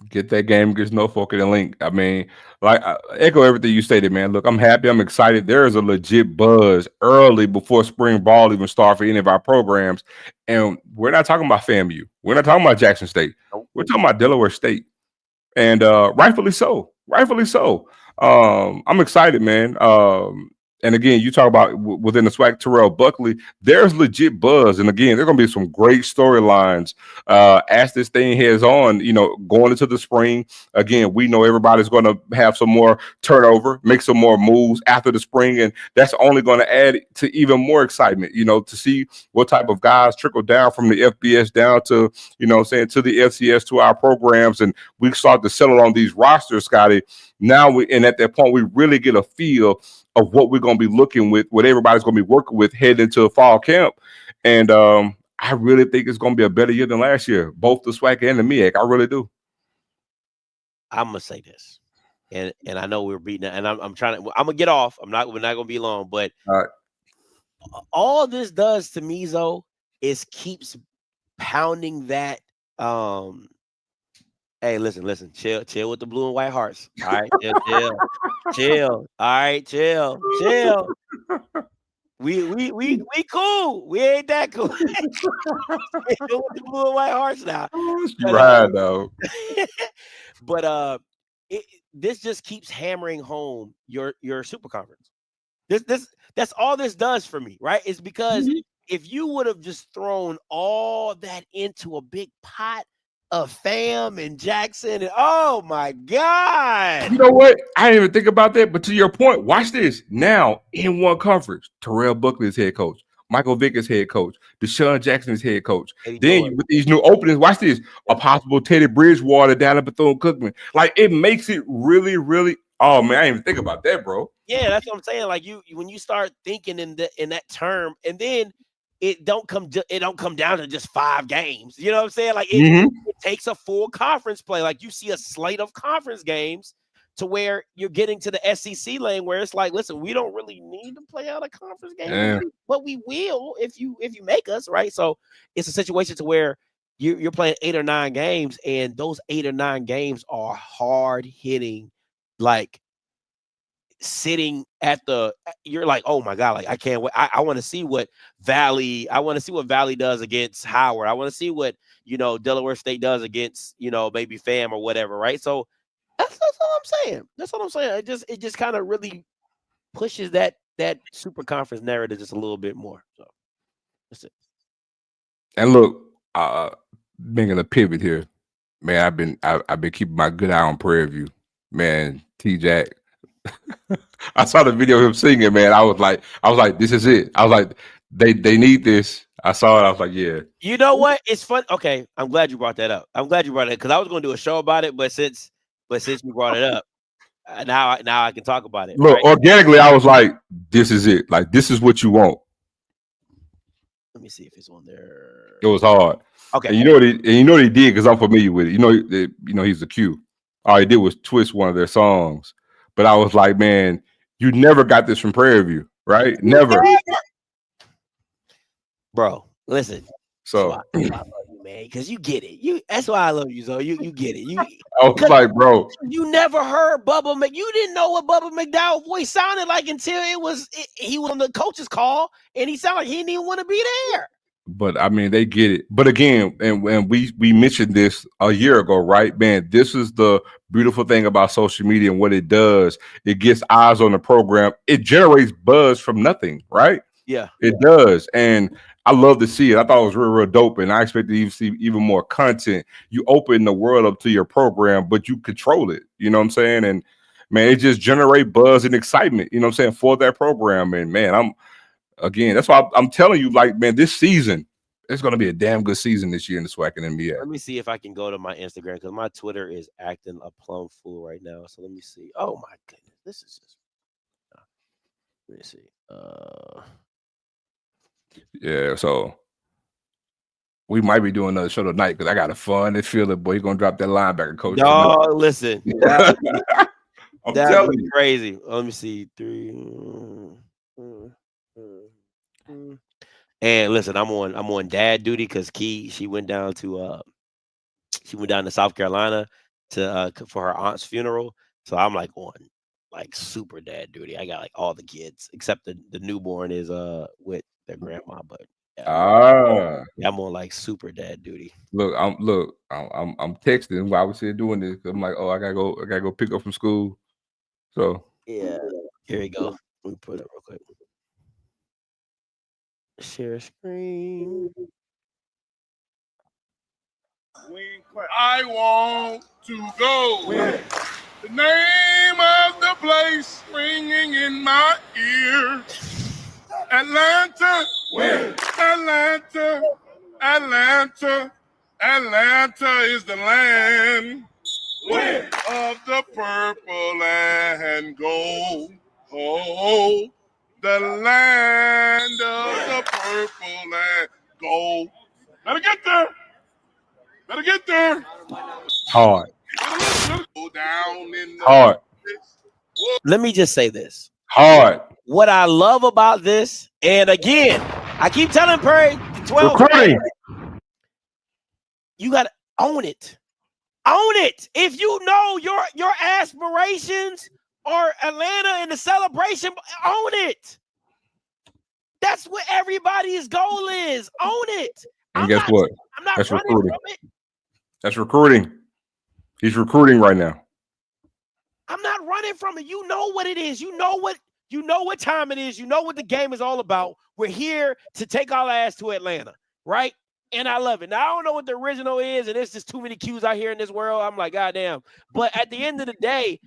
Get that game against Norfolk at the link. I mean, like, I echo everything you stated, man. Look, I'm happy. I'm excited. There is a legit buzz early before spring ball even starts for any of our programs. And we're not talking about FAMU. We're not talking about Jackson State. We're talking about Delaware State. And rightfully so. Rightfully so. I'm excited, man. And again, you talk about within the SWAC, Terrell Buckley, there's legit buzz. And again, there's going to be some great storylines as this thing heads on, going into the spring. Again, we know everybody's going to have some more turnover, make some more moves after the spring. And that's only going to add to even more excitement, to see what type of guys trickle down from the FBS down to, to the FCS, to our programs. And we start to settle on these rosters, Scotty. Now, at that point, we really get a feel of what we're going going to be looking with, what everybody's going to be working with heading into fall camp. And I really think it's going to be a better year than last year, both the SWAC and the MEAC. I really do. I'm gonna say this, and I know we're beating it, and I'm gonna get off. We're not gonna be long, but all this does to me, Zo, is keeps pounding that. Hey, listen, chill with the blue and white hearts. All right, chill. All right, chill. We cool. We ain't that cool. With the blue and white hearts now. You right though. But this just keeps hammering home your super conference. That's all this does for me, right? It's because if you would have just thrown all that into a big pot of Fam and Jackson, and oh my God. You know what? I didn't even think about that. But to your point, watch this. Now, in one conference, Terrell Buckley is head coach. Michael Vick is head coach. Deshaun Jackson is head coach. Then with these new openings, watch this. A possible Teddy Bridgewater down at Bethune-Cookman. Like, it makes it really, really. Oh man, I didn't even think about that, bro. Yeah, that's what I'm saying. Like when you start thinking in that term, and then it don't come down to just 5 games. You know what I'm saying? Like it takes a full conference play. Like you see a slate of conference games to where you're getting to the SEC lane where it's like, listen, we don't really need to play out a conference game, but we will if you make us, right? So it's a situation to where you're playing 8 or 9 games, and those 8 or 9 games are hard hitting, like sitting at you're like, oh my God, like I can't wait. I want to see what Valley does against Howard. I want to see what, Delaware State does against, maybe Fam or whatever, right? So that's all I'm saying. That's what I'm saying. It just kind of really pushes that super conference narrative just a little bit more. So that's it. And look, making a pivot here, man. I've been keeping my good eye on Prairie View, man. T-Jack. I saw the video of him singing, man. I was like, this is it. I was like, they need this. I saw it. I was like, yeah. You know what? It's fun. Okay, I'm glad you brought that up. Because I was going to do a show about it, but since you brought it up, now I can talk about it. Look, organically, I was like, this is it. Like, this is what you want. Let me see if it's on there. It was hard. Okay. And you know what he did, because I'm familiar with it. He's a Q. All he did was twist one of their songs. But I was like, man, you never got this from Prairie View, right? Never. Bro, listen. So I love you, man, because you get it. That's why I love you, so you get it. I was like, bro, you never heard Bubba you didn't know what Bubba McDowell's voice sounded like until he was on the coach's call, and he sounded like he didn't even want to be there. But I mean, they get it. But again, and we mentioned this a year ago, right? Man, this is the beautiful thing about social media and what it does. It gets eyes on the program. It generates buzz from nothing, right? Yeah, it does. And I love to see it. I thought it was real, real dope. And I expect to see even more content. You open the world up to your program, but you control it. You know what I'm saying? And man, it just generate buzz and excitement, you know what I'm saying, for that program. And man, that's why I'm telling you, like, man, this season, it's going to be a damn good season this year in the SWAC and NBA. Let me see if I can go to my Instagram, because my Twitter is acting a plumb fool right now. So let me see. Oh my goodness, this is just. Let me see. Yeah, so we might be doing another show tonight because I got a fun feeling, boy. You're gonna drop that linebacker coach. No, listen. I'm telling you, crazy. Let me see. 3. And listen, I'm on dad duty because she went down to South Carolina for her aunt's funeral. So I'm like on like super dad duty. I got like all the kids except the newborn is with their grandma, but I'm on like super dad duty. Look, I'm texting while I was here doing this. I'm like, oh, I gotta go pick up from school. So yeah, here we go. Let me put it real quick. Share screen. I want to go. The name of the place ringing in my ear. Atlanta. Atlanta. Atlanta. Atlanta is the land of the purple and gold. Oh, the land of the purple and gold. Better get there. Better get there. Hard. Go down in the Hard. Let me just say this. Hard. What I love about this, and again, I keep telling Perry, the 12, Recruiting. you got to own it. Own it. If you know your aspirations are Atlanta and the celebration, own it. That's what everybody's goal is. Own it. And guess what? I'm not That's running recruiting. from it. That's recruiting. He's recruiting right now. I'm not running from it. You know what it is. You know what time it is. You know what the game is all about. We're here to take our ass to Atlanta, right? And I love it. Now, I don't know what the original is, and there's just too many cues out here in this world. I'm like, goddamn. But at the end of the day,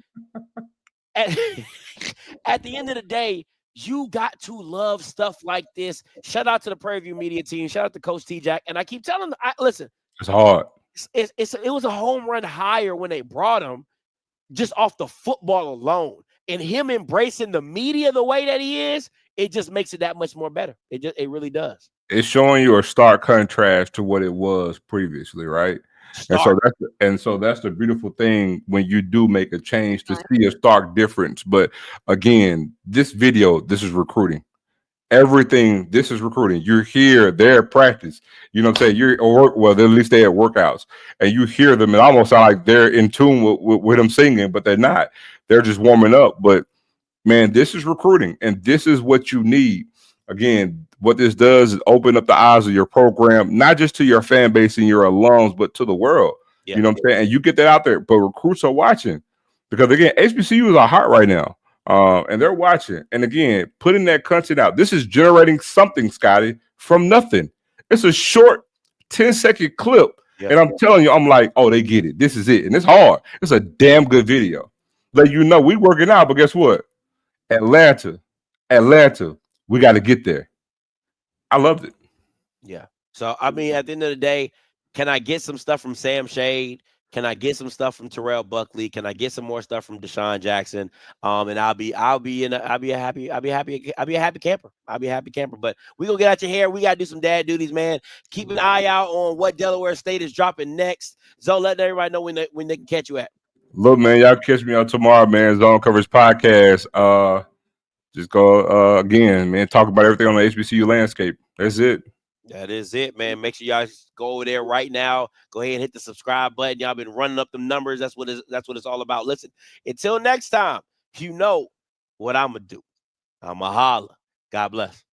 at the end of the day, you got to love stuff like this. Shout out to the Prairie View media team. Shout out to Coach T-Jack. And I keep telling them, listen. It's hard. It was a home run hire when they brought him, just off the football alone. And him embracing the media the way that he is, it just makes it that much more better. It really does. It's showing you a stark contrast to what it was previously, right? And so that's the beautiful thing when you do make a change, to see a stark difference. But again, this video, this is recruiting. Everything, this is recruiting. You're here, they're at practice. You know what I'm saying? You're at work, well, at least they're at workouts, and you hear them. It almost sounds like they're in tune with them singing, but they're not. They're just warming up. But man, this is recruiting, and this is what you need. Again, what this does is open up the eyes of your program, not just to your fan base and your alums, but to the world. Yeah. You know what I'm saying? And you get that out there. But recruits are watching, because again, HBCUs are hot right now. And they're watching. And again, putting that content out. This is generating something, Scotty, from nothing. It's a short 10-second clip. Yeah. And I'm telling you, I'm like, oh, they get it. This is it. And it's hard. It's a damn good video. Let you know we working out, but guess what? Atlanta, we got to get there. I loved it. Yeah. So, I mean, at the end of the day, can I get some stuff from Sam Shade? Can I get some stuff from Terrell Buckley? Can I get some more stuff from Deshaun Jackson? And I'll be a happy camper. I'll be a happy camper. But we gonna get out your hair. We gotta do some dad duties, man. Keep an eye out on what Delaware State is dropping next. So let everybody know when they can catch you at. Look, man, y'all catch me on tomorrow, man. Zone Coverage Podcast. Just go again, man. Talk about everything on the HBCU landscape. That's it. That is it, man. Make sure y'all go over there right now. Go ahead and hit the subscribe button. Y'all been running up them numbers. That's what it's all about. Listen, until next time, you know what I'm going to do. I'm going to holler. God bless.